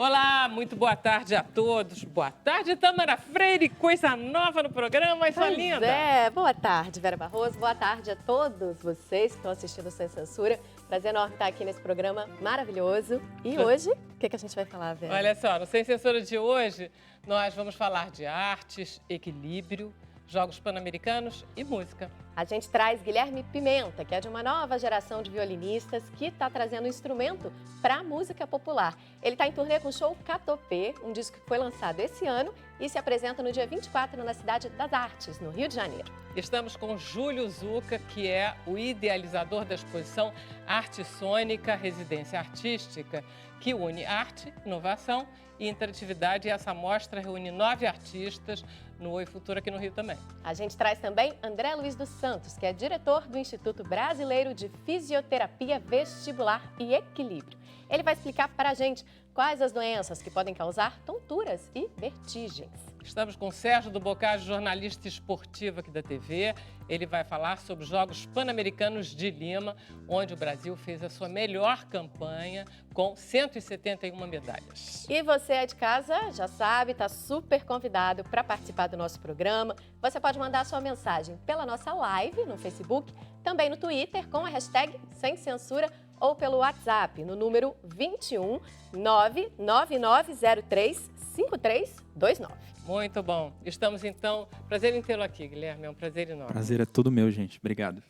Olá, muito boa tarde a todos. Boa tarde, Tamara Freire. Coisa nova no programa, sua linda. Boa tarde, Vera Barroso. Boa tarde a todos vocês que estão assistindo Sem Censura. Prazer enorme estar aqui nesse programa maravilhoso. E hoje, o que a gente vai falar, Vera? Olha só, no Sem Censura de hoje, nós vamos falar de artes, equilíbrio, Jogos Pan-Americanos e música. A gente traz Guilherme Pimenta, que é de uma nova geração de violinistas que está trazendo um instrumento para a música popular. Ele está em turnê com o show Catopê, um disco que foi lançado esse ano e se apresenta no dia 24 na Cidade das Artes, no Rio de Janeiro. Estamos com Júlio Zucca, que é o idealizador da exposição Arte Sônica, Residência Artística, que une arte, inovação e interatividade. E essa mostra reúne 9 artistas no Oi Futuro aqui no Rio também. A gente traz também André Luiz dos Santos, que é diretor do Instituto Brasileiro de Fisioterapia Vestibular e Equilíbrio. Ele vai explicar para a gente quais as doenças que podem causar tonturas e vertigens. Estamos com Sérgio do Boccaccio, jornalista esportivo aqui da TV. Ele vai falar sobre os Jogos Pan-Americanos de Lima, onde o Brasil fez a sua melhor campanha com 171 medalhas. E você é de casa, já sabe, está super convidado para participar do nosso programa. Você pode mandar sua mensagem pela nossa live no Facebook, também no Twitter com a hashtag Sem Censura ou pelo WhatsApp no número 21 99903 5329. Muito bom. Estamos, então... Prazer em tê-lo aqui, Guilherme. É um prazer enorme. Prazer é todo meu, gente. Obrigado.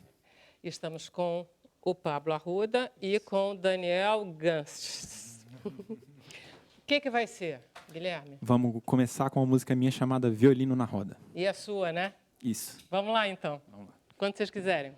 Estamos com o Pablo Arruda e com o Daniel Gans. O que vai ser, Guilherme? Vamos começar com uma música minha chamada Violino na Roda. E a sua, né? Isso. Vamos lá, então. Vamos lá. Quando vocês quiserem.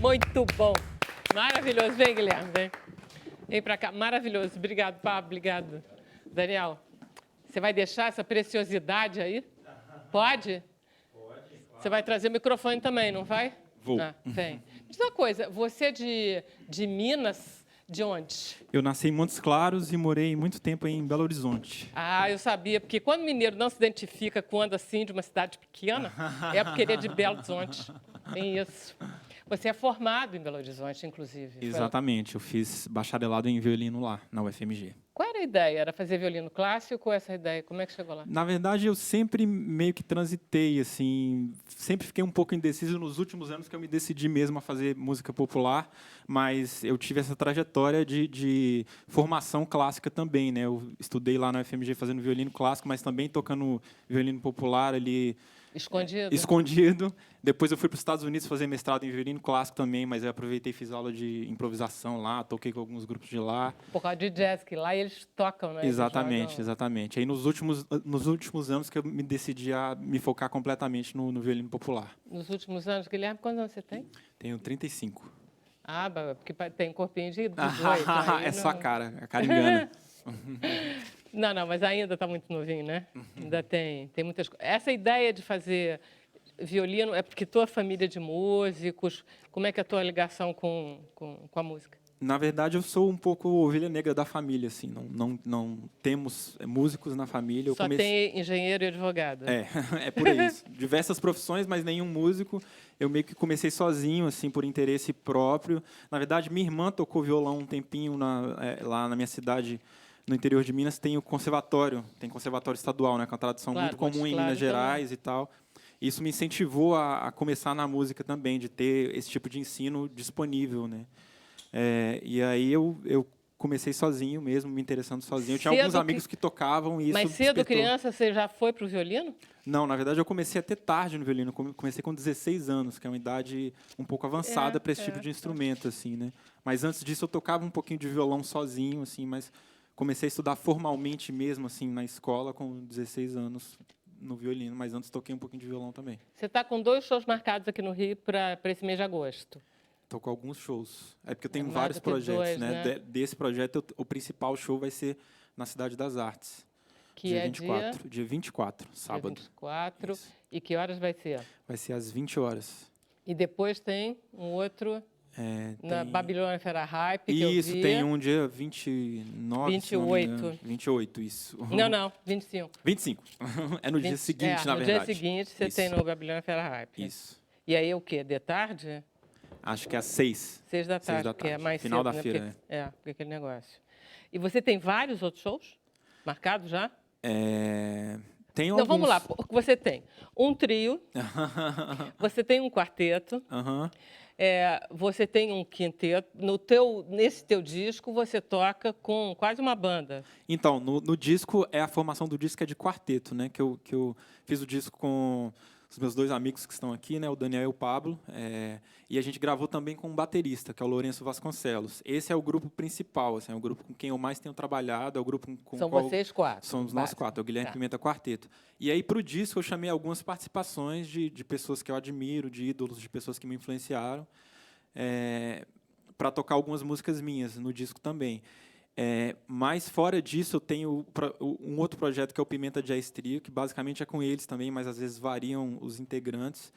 Muito bom. Maravilhoso. Vem, Guilherme, vem. Vem para cá. Maravilhoso. Obrigado, Pablo. Obrigado. Daniel, você vai deixar essa preciosidade aí? Pode? Pode. Você vai trazer o microfone também, não vai? Vou. Vem. Me diz uma coisa, você é de Minas, de onde? Eu nasci em Montes Claros e morei muito tempo em Belo Horizonte. Ah, eu sabia, porque quando o mineiro não se identifica quando assim de uma cidade pequena, é porque ele é de Belo Horizonte. Tem isso. Você é formado em Belo Horizonte, inclusive. Exatamente, eu fiz bacharelado em violino lá, na UFMG. Qual era a ideia? Era fazer violino clássico ou essa ideia? Como é que chegou lá? Na verdade, eu sempre meio que transitei, assim, sempre fiquei um pouco indeciso nos últimos anos que eu me decidi mesmo a fazer música popular, mas eu tive essa trajetória de formação clássica também, né? Eu estudei lá na UFMG fazendo violino clássico, mas também tocando violino popular ali. Escondido? Escondido. Depois eu fui para os Estados Unidos fazer mestrado em violino clássico também, mas eu aproveitei e fiz aula de improvisação lá, toquei com alguns grupos de lá. Por causa de jazz, que lá eles tocam, né? Eles Exatamente, jogam. exatamente. Aí nos últimos anos que eu me decidi a me focar completamente no violino popular. Nos últimos anos, Guilherme, quantos anos você tem? Tenho 35. Ah, porque tem corpinho de 18. aí É só não- a cara engana. Não, mas ainda está muito novinho, né? Ainda tem muitas coisas. Essa ideia de fazer violino é porque tua família é de músicos. Como é que é a tua ligação com a música? Na verdade, eu sou um pouco ovelha negra da família, assim. Não temos músicos na família. Eu Só tem engenheiro e advogado. É por aí. Diversas profissões, mas nenhum músico. Eu meio que comecei sozinho, assim, por interesse próprio. Na verdade, minha irmã tocou violão um tempinho lá na minha cidade, no interior de Minas. Tem conservatório estadual, né? Que é uma tradição Claro, muito comum em Montes Minas Claros Gerais e tal. Isso me incentivou a começar na música também, de ter esse tipo de ensino disponível, né? E aí eu comecei sozinho mesmo, me interessando sozinho. Eu tinha alguns amigos que tocavam e isso Mas cedo, despertou. criança, você já foi para o violino? Não, na verdade eu comecei até tarde no violino. Comecei com 16 anos, que é uma idade um pouco avançada para esse tipo de instrumento, assim, né? Mas antes disso eu tocava um pouquinho de violão sozinho, assim, mas comecei a estudar formalmente mesmo, assim, na escola com 16 anos no violino. Mas antes toquei um pouquinho de violão também. Você está com 2 shows marcados aqui no Rio para esse mês de agosto. Tô com alguns shows. É porque eu tenho mais vários do que projetos, dois, né? né? Desse projeto, o principal show vai ser na Cidade das Artes. Que dia é 24. Dia 24, sábado. Dia 24. Isso. E que horas vai ser? Vai ser às 20 horas. E depois tem um outro na Tem... Babilônia Fera Hype, que eu Isso, vi. tem um dia 29, 28. se não me engano. 28, isso. Não, 25. 25. É no dia seguinte, na no verdade. dia seguinte você Isso. tem no Babilônia Fera Hype. Isso. E aí o quê? De tarde? Acho que é às 6. 6 da tarde, da porque é tarde. mais Final cedo, da né? feira, Porque, porque aquele negócio. E você tem vários outros shows marcados já? Tem Então, alguns... vamos lá. Você tem um trio, você tem um quarteto, Aham. você tem um quinteto. Nesse teu disco, você toca com quase uma banda. Então, no disco, a formação do disco é de quarteto, né? Que eu fiz o disco com os meus 2 amigos que estão aqui, né? O Daniel e o Pablo. E a gente gravou também com um baterista, que é o Lourenço Vasconcelos. Esse é o grupo principal, assim, é o grupo com quem eu mais tenho trabalhado, é o grupo com São qual... vocês 4. Somos nós 4, é o Guilherme Pimenta Quarteto. E aí, para o disco, eu chamei algumas participações de pessoas que eu admiro, de ídolos, de pessoas que me influenciaram, para tocar algumas músicas minhas no disco também. Mas, fora disso, eu tenho um outro projeto que é o Pimenta Jazz Trio, que basicamente é com eles também, mas às vezes variam os integrantes.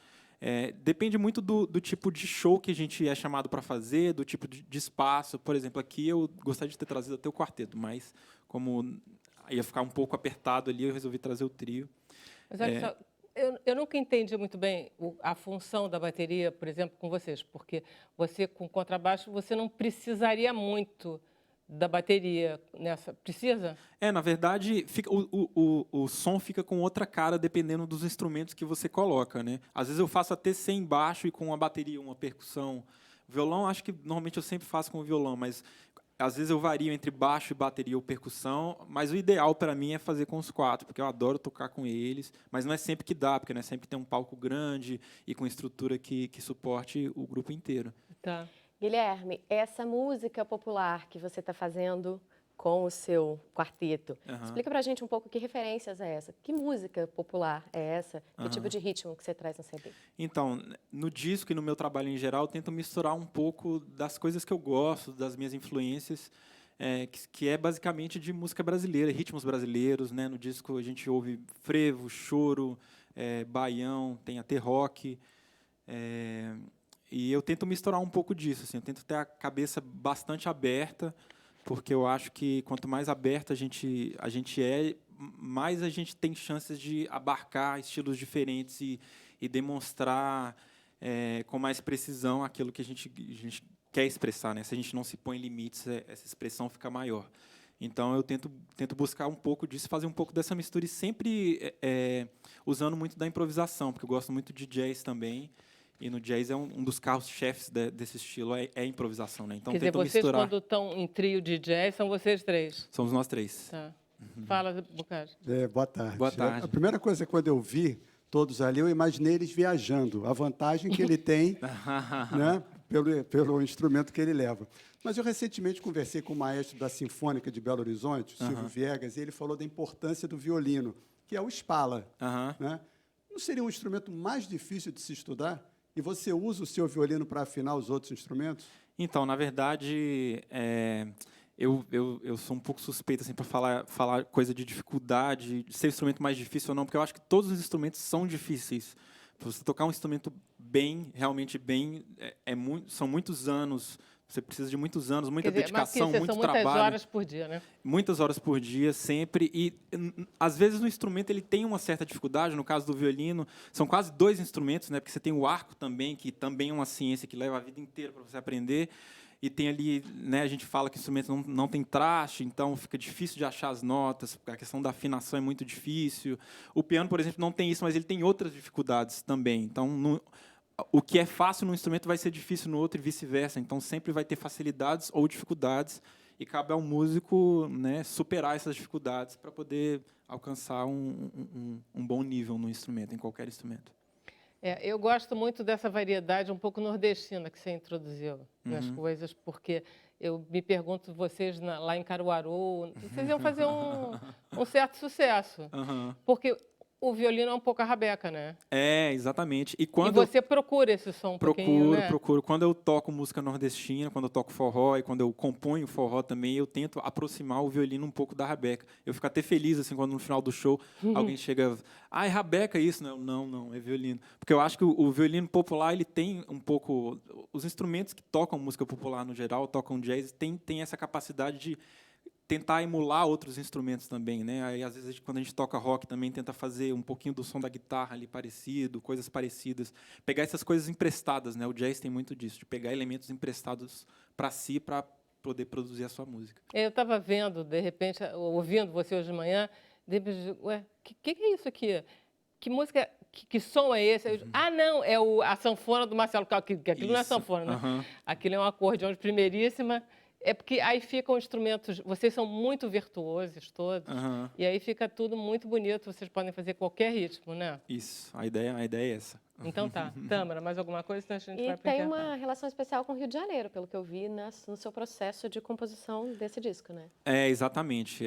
Depende muito do tipo de show que a gente é chamado para fazer, do tipo de espaço. Por exemplo, aqui eu gostaria de ter trazido até o quarteto, mas como ia ficar um pouco apertado ali, eu resolvi trazer o trio. Mas olha só, eu nunca entendi muito bem a função da bateria, por exemplo, com vocês, porque você, com contrabaixo, você não precisaria muito da bateria nessa. Precisa? Na verdade, o som fica com outra cara dependendo dos instrumentos que você coloca, né? Às vezes eu faço até sem baixo e com uma bateria, uma percussão. Violão, acho que normalmente eu sempre faço com o violão, mas às vezes eu vario entre baixo e bateria ou percussão, mas o ideal para mim é fazer com os 4, porque eu adoro tocar com eles, mas não é sempre que dá, porque não é sempre tem um palco grande e com estrutura que suporte o grupo inteiro. Tá. Guilherme, essa música popular que você está fazendo com o seu quarteto, explica pra gente um pouco que referências é essa, que música popular é essa, que tipo de ritmo que você traz no CD? Então, no disco e no meu trabalho em geral, eu tento misturar um pouco das coisas que eu gosto, das minhas influências, que é basicamente de música brasileira, ritmos brasileiros, né? No disco a gente ouve frevo, choro, baião, tem até rock, e eu tento misturar um pouco disso, assim, eu tento ter a cabeça bastante aberta, porque eu acho que quanto mais aberta a gente é, mais a gente tem chances de abarcar estilos diferentes e demonstrar com mais precisão aquilo que a gente quer expressar, né? Se a gente não se põe limites, essa expressão fica maior. Então, eu tento buscar um pouco disso, fazer um pouco dessa mistura e sempre usando muito da improvisação, porque eu gosto muito de jazz também. E no jazz é um dos carros-chefes desse estilo, é a improvisação, né? Então, Quer dizer, vocês, misturar. quando estão em trio de jazz, são vocês 3? Somos nós 3. Tá. Fala, Bocage. Boa tarde. Boa tarde. A primeira coisa, quando eu vi todos ali, eu imaginei eles viajando, a vantagem que ele tem, né, pelo instrumento que ele leva. Mas eu recentemente conversei com o maestro da Sinfônica de Belo Horizonte, o Silvio Viegas, e ele falou da importância do violino, que é o Spala. Né? Não seria um instrumento mais difícil de se estudar? E você usa o seu violino para afinar os outros instrumentos? Então, na verdade, eu sou um pouco suspeito assim, para falar coisa de dificuldade, de ser instrumento mais difícil ou não, porque eu acho que todos os instrumentos são difíceis. Para você tocar um instrumento realmente bem, são muitos anos. Você precisa de muitos anos, muita dedicação, muito são trabalho. Muitas horas por dia, né? Muitas horas por dia, sempre. E, às vezes, no instrumento ele tem uma certa dificuldade. No caso do violino, são quase 2 instrumentos, né? Porque você tem o arco também, que também é uma ciência que leva a vida inteira para você aprender. E tem ali, né, a gente fala que o instrumento não tem traste, então fica difícil de achar as notas, a questão da afinação é muito difícil. O piano, por exemplo, não tem isso, mas ele tem outras dificuldades também. Então, o que é fácil num instrumento vai ser difícil no outro e vice-versa. Então, sempre vai ter facilidades ou dificuldades e cabe ao músico, né, superar essas dificuldades para poder alcançar um bom nível no instrumento, em qualquer instrumento. Eu gosto muito dessa variedade um pouco nordestina que você introduziu nas coisas, porque eu me pergunto, vocês lá em Caruaru, vocês iam fazer um certo sucesso, porque o violino é um pouco a rabeca, né? Exatamente. E você procura esse som um pouquinho, né? Procuro. Quando eu toco música nordestina, quando eu toco forró e quando eu componho forró também, eu tento aproximar o violino um pouco da rabeca. Eu fico até feliz assim quando no final do show alguém chega, é rabeca isso, né? Não, é violino. Porque eu acho que o violino popular, ele tem um pouco, os instrumentos que tocam música popular no geral, tocam jazz, tem essa capacidade de tentar emular outros instrumentos também, né? Aí, às vezes, quando a gente toca rock, também tenta fazer um pouquinho do som da guitarra ali parecido, coisas parecidas. Pegar essas coisas emprestadas, né? O jazz tem muito disso, de pegar elementos emprestados para si, para poder produzir a sua música. Eu estava vendo, de repente, ouvindo você hoje de manhã, de repente, ué, que é isso aqui? Que música, que som é esse? Não, é a sanfona do Marcelo Carlos, que aquilo isso. Não é sanfona, né? Aquilo é um acordeão de primeiríssima. É porque aí ficam instrumentos... Vocês são muito virtuosos todos. E aí fica tudo muito bonito. Vocês podem fazer qualquer ritmo, né? Isso. A ideia é essa. Então tá. Tâmara, mais alguma coisa? Então a gente vai tem uma relação especial com o Rio de Janeiro, pelo que eu vi no seu processo de composição desse disco, né? Exatamente.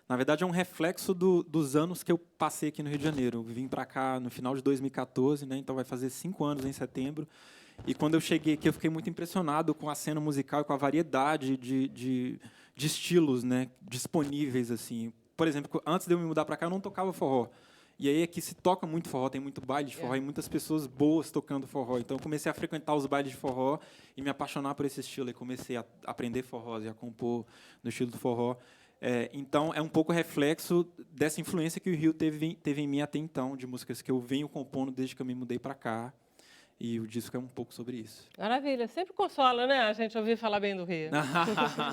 Na verdade, é um reflexo dos anos que eu passei aqui no Rio de Janeiro. Eu vim para cá no final de 2014, né? Então vai fazer 5 anos em setembro. E quando eu cheguei aqui, eu fiquei muito impressionado com a cena musical e com a variedade de estilos, né, disponíveis. Assim. Por exemplo, antes de eu me mudar para cá, eu não tocava forró. E aí aqui se toca muito forró, tem muito baile de forró e muitas pessoas boas tocando forró. Então, eu comecei a frequentar os bailes de forró e me apaixonar por esse estilo. E comecei a aprender forró e a compor no estilo do forró. Então, é um pouco reflexo dessa influência que o Rio teve em mim até então, de músicas que eu venho compondo desde que eu me mudei para cá. E o disco é um pouco sobre isso. Maravilha. Sempre consola, né? A gente ouvir falar bem do Rio.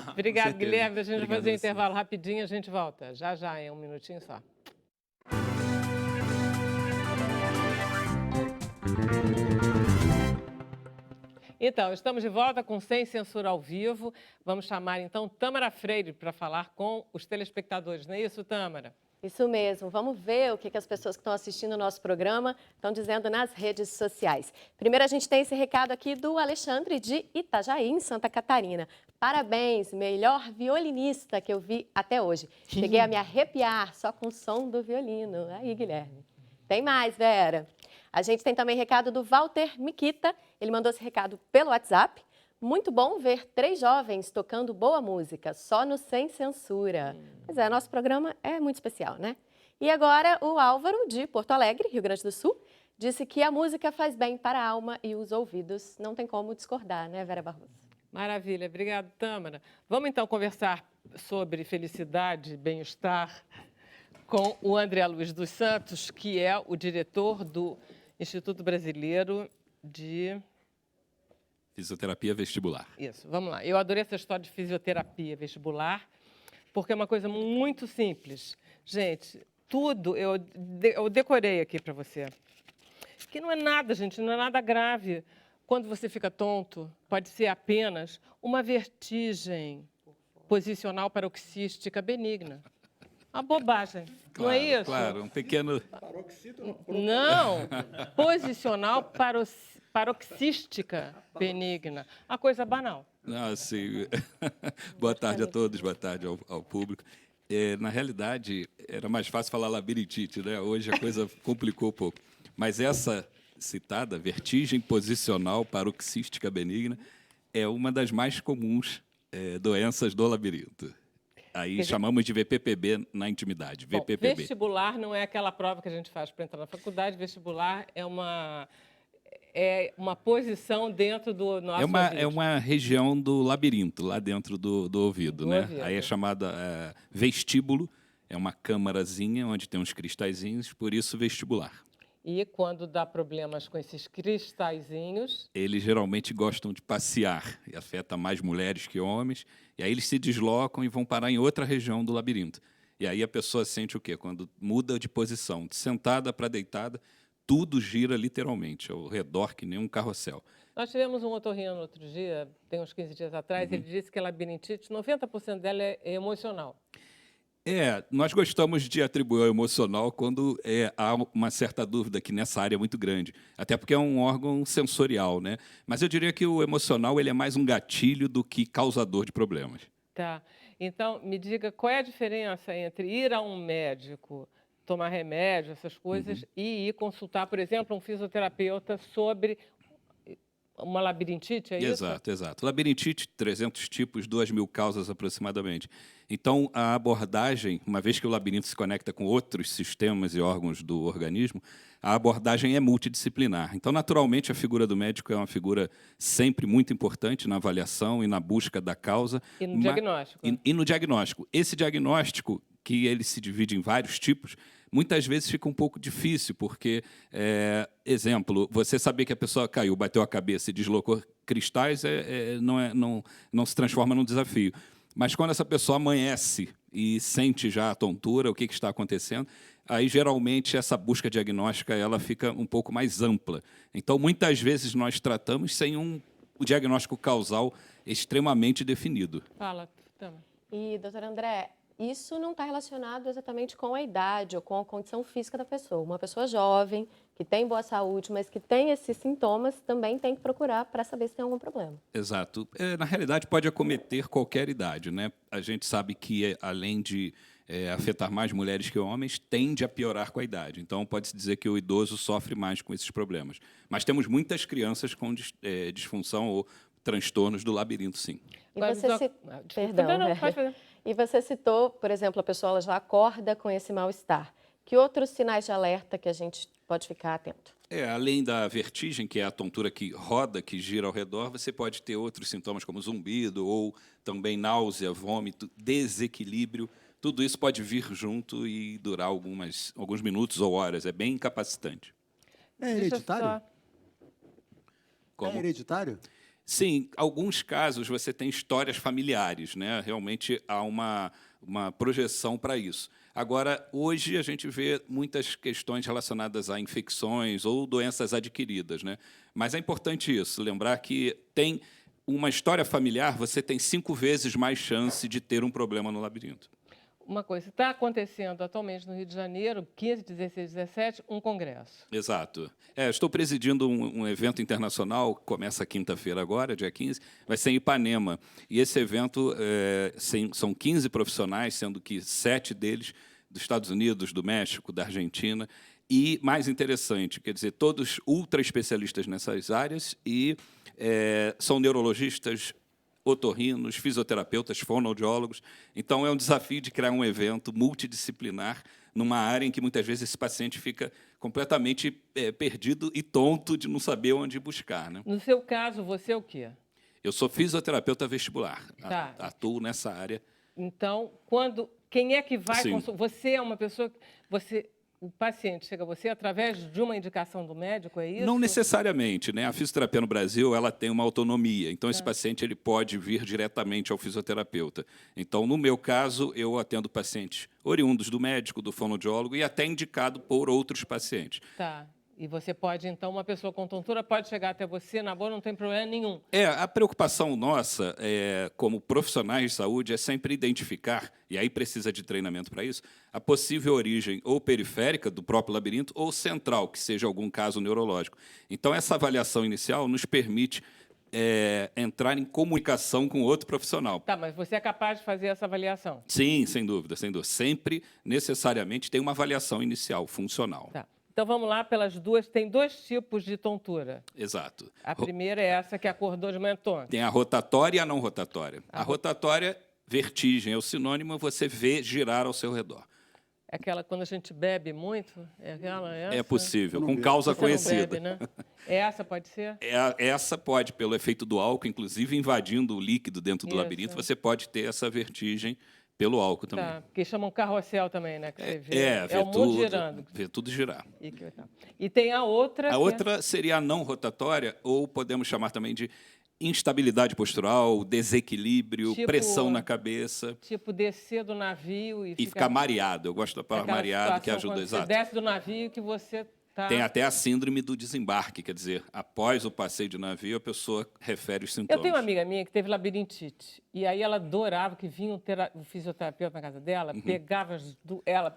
Obrigado, Guilherme. A gente vai fazer um intervalo rapidinho, a gente volta. Já, em um minutinho só. Então, estamos de volta com Sem Censura ao Vivo. Vamos chamar, então, Tâmara Freire para falar com os telespectadores. Não é isso, Tâmara? Isso mesmo. Vamos ver o que as pessoas que estão assistindo o nosso programa estão dizendo nas redes sociais. Primeiro, a gente tem esse recado aqui do Alexandre de Itajaí, em Santa Catarina. Parabéns, melhor violinista que eu vi até hoje. Cheguei a me arrepiar só com o som do violino. Aí, Guilherme. Tem mais, Vera. A gente tem também recado do Walter Miquita. Ele mandou esse recado pelo WhatsApp. Muito bom ver 3 jovens tocando boa música, só no Sem Censura. Pois é, nosso programa é muito especial, né? E agora o Álvaro, de Porto Alegre, Rio Grande do Sul, disse que a música faz bem para a alma e os ouvidos. Não tem como discordar, né, Vera Barroso? Maravilha. Obrigada, Tâmara. Vamos, então, conversar sobre felicidade e bem-estar com o André Luiz dos Santos, que é o diretor do Instituto Brasileiro de... Fisioterapia vestibular. Isso, vamos lá. Eu adorei essa história de fisioterapia vestibular, porque é uma coisa muito simples. Gente, tudo eu decorei aqui para você. Que não é nada, gente, não é nada grave. Quando você fica tonto, pode ser apenas uma vertigem posicional paroxística benigna. Uma bobagem. Não é isso? Claro, um pequeno... Não. Posicional paroxística benigna. A coisa banal. Não, assim, boa tarde a todos, boa tarde ao público. Na realidade, era mais fácil falar labirintite, né? Hoje a coisa complicou um pouco. Mas essa citada, vertigem posicional paroxística benigna, é uma das mais comuns doenças do labirinto. Aí chamamos de VPPB na intimidade, Bom, VPPB. vestibular não é aquela prova que a gente faz para entrar na faculdade. Vestibular é uma posição dentro do nosso ouvido. É uma região do labirinto, lá dentro do ouvido, né? ouvido. Aí é chamada vestíbulo, é uma câmarazinha onde tem uns cristalzinhos, por isso vestibular. E quando dá problemas com esses cristalzinhos... Eles geralmente gostam de passear, e afeta mais mulheres que homens, e aí eles se deslocam e vão parar em outra região do labirinto. E aí a pessoa sente o quê? Quando muda de posição, de sentada para deitada, tudo gira literalmente ao redor, que nem um carrossel. Nós tivemos um otorrino outro dia, tem uns 15 dias atrás, ele disse que a labirintite, 90% dela é emocional. Nós gostamos de atribuir ao emocional quando há uma certa dúvida que nessa área é muito grande, até porque é um órgão sensorial, né? Mas eu diria que o emocional ele é mais um gatilho do que causador de problemas. Tá. Então, me diga qual é a diferença entre ir a um médico, tomar remédio, essas coisas, e ir consultar, por exemplo, um fisioterapeuta sobre uma labirintite, é isso? Exato. Labirintite, 300 tipos, 2.000 causas aproximadamente. Então, a abordagem, uma vez que o labirinto se conecta com outros sistemas e órgãos do organismo, a abordagem é multidisciplinar. Então, naturalmente, a figura do médico é uma figura sempre muito importante na avaliação e na busca da causa. E no diagnóstico. E no diagnóstico. Esse diagnóstico, que ele se divide em vários tipos, muitas vezes fica um pouco difícil, porque, exemplo, você saber que a pessoa caiu, bateu a cabeça e deslocou cristais não se transforma num desafio. Mas quando essa pessoa amanhece e sente já a tontura, o que está acontecendo, aí, geralmente, essa busca diagnóstica ela fica um pouco mais ampla. Então, muitas vezes, nós tratamos sem o diagnóstico causal extremamente definido. Fala, Tama. E, doutor André, isso não está relacionado exatamente com a idade ou com a condição física da pessoa. Uma pessoa jovem, que tem boa saúde, mas que tem esses sintomas, também tem que procurar para saber se tem algum problema. Exato. Na realidade, pode acometer qualquer idade, né? A gente sabe que, além de afetar mais mulheres que homens, tende a piorar com a idade. Então, pode-se dizer que o idoso sofre mais com esses problemas. Mas temos muitas crianças com disfunção ou transtornos do labirinto, sim. E você Perdão. Não, pode fazer. E você citou, por exemplo, a pessoa ela já acorda com esse mal-estar. Que outros sinais de alerta que a gente pode ficar atento? Além da vertigem, que é a tontura que roda, que gira ao redor, você pode ter outros sintomas como zumbido ou também náusea, vômito, desequilíbrio. Tudo isso pode vir junto e durar alguns minutos ou horas. É bem incapacitante. É hereditário? Como? É hereditário? Sim, alguns casos você tem histórias familiares, né? Realmente há uma projeção para isso. Agora, hoje a gente vê muitas questões relacionadas a infecções ou doenças adquiridas, né? Mas é importante isso, lembrar que tem uma história familiar, você tem 5 vezes mais chance de ter um problema no labirinto. Uma coisa, está acontecendo atualmente no Rio de Janeiro, 15, 16, 17, um congresso. Exato. Estou presidindo um evento internacional, começa quinta-feira agora, dia 15, vai ser em Ipanema. E esse evento são 15 profissionais, sendo que 7 deles dos Estados Unidos, do México, da Argentina. E, mais interessante, quer dizer, todos ultra especialistas nessas áreas e são neurologistas, otorrinos, fisioterapeutas, fonoaudiólogos. Então, é um desafio de criar um evento multidisciplinar numa área em que, muitas vezes, esse paciente fica completamente perdido e tonto de não saber onde buscar, né? No seu caso, você é o quê? Eu sou fisioterapeuta vestibular. Tá. Atuo nessa área. Então, quem é que vai consultar? Você é uma pessoa... O paciente chega a você através de uma indicação do médico, é isso? Não necessariamente, né? A fisioterapia no Brasil ela tem uma autonomia. Então, esse paciente ele pode vir diretamente ao fisioterapeuta. Então, no meu caso, eu atendo pacientes oriundos do médico, do fonoaudiólogo e até indicado por outros pacientes. Tá. E você pode, então, uma pessoa com tontura pode chegar até você, na boa, não tem problema nenhum. A preocupação nossa, como profissionais de saúde, é sempre identificar, e aí precisa de treinamento para isso, a possível origem ou periférica do próprio labirinto ou central, que seja algum caso neurológico. Então, essa avaliação inicial nos permite entrar em comunicação com outro profissional. Tá, mas você é capaz de fazer essa avaliação? Sim, sem dúvida, sem dúvida. Sempre, necessariamente, tem uma avaliação inicial, funcional. Tá. Então vamos lá pelas duas. Tem 2 tipos de tontura. Exato. A primeira é essa que acordou de manhã tonta. Tem a rotatória e a não rotatória. A rotatória, vertigem, é o sinônimo, você vê girar ao seu redor. É aquela quando a gente bebe muito? É aquela? Essa? É possível, com causa Você conhecida. não bebe, né? Essa pode ser? Essa pode, pelo efeito do álcool, inclusive invadindo o líquido dentro do Isso. labirinto, você pode ter essa vertigem pelo álcool também. Tá, que chamam carrossel também, né? Que você vê. Vê o mundo tudo, girando. vê tudo girar. E tem a outra. A outra seria a não rotatória, ou podemos chamar também de instabilidade postural, desequilíbrio, Tipo- pressão na cabeça Tipo descer do navio e e ficar mareado. Eu gosto da palavra aquela mareado, que situação ajuda. quando Exato. Você desce do navio que você tá. Tem até a síndrome do desembarque, quer dizer, após o passeio de navio, a pessoa refere os sintomas. Eu tenho uma amiga minha que teve labirintite. E aí ela adorava que vinha o fisioterapeuta na casa dela, pegava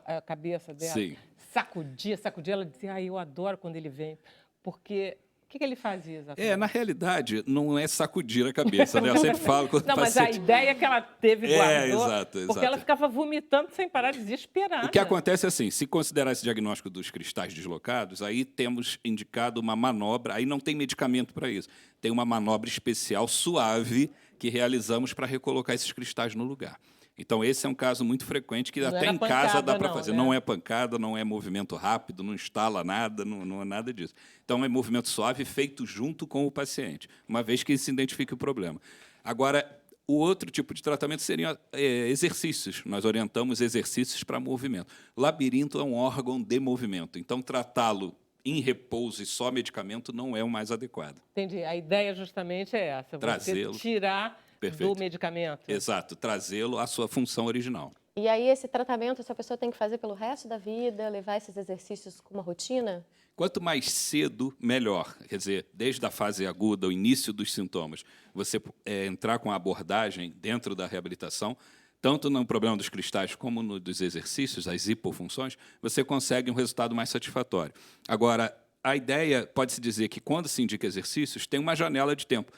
a cabeça dela, Sim. sacudia. Ela dizia, eu adoro quando ele vem. Porque o que ele fazia exatamente? Na realidade, não é sacudir a cabeça, né? Eu sempre falo quando Não, mas a ideia que ela teve e guardou, exato. porque ela ficava vomitando sem parar, desesperada. O que acontece é assim, se considerar esse diagnóstico dos cristais deslocados, aí temos indicado uma manobra, aí não tem medicamento para isso, tem uma manobra especial, suave, que realizamos para recolocar esses cristais no lugar. Então, esse é um caso muito frequente que Não até era em casa pancada, dá para não, fazer. né? Não é pancada, não é movimento rápido, não instala nada, não é nada disso. Então, é movimento suave feito junto com o paciente, uma vez que se identifique o problema. Agora, o outro tipo de tratamento seriam exercícios. Nós orientamos exercícios para movimento. Labirinto é um órgão de movimento, então tratá-lo em repouso e só medicamento não é o mais adequado. Entendi. A ideia justamente é essa, você Trazê-lo. tirar Perfeito. do medicamento. Exato, trazê-lo à sua função original. E aí esse tratamento essa pessoa tem que fazer pelo resto da vida, levar esses exercícios com uma rotina? Quanto mais cedo, melhor. Quer dizer, desde a fase aguda, o início dos sintomas, você entrar com a abordagem dentro da reabilitação, tanto no problema dos cristais como no dos exercícios, as hipofunções, você consegue um resultado mais satisfatório. Agora, a ideia, pode-se dizer que quando se indica exercícios, tem uma janela de tempo.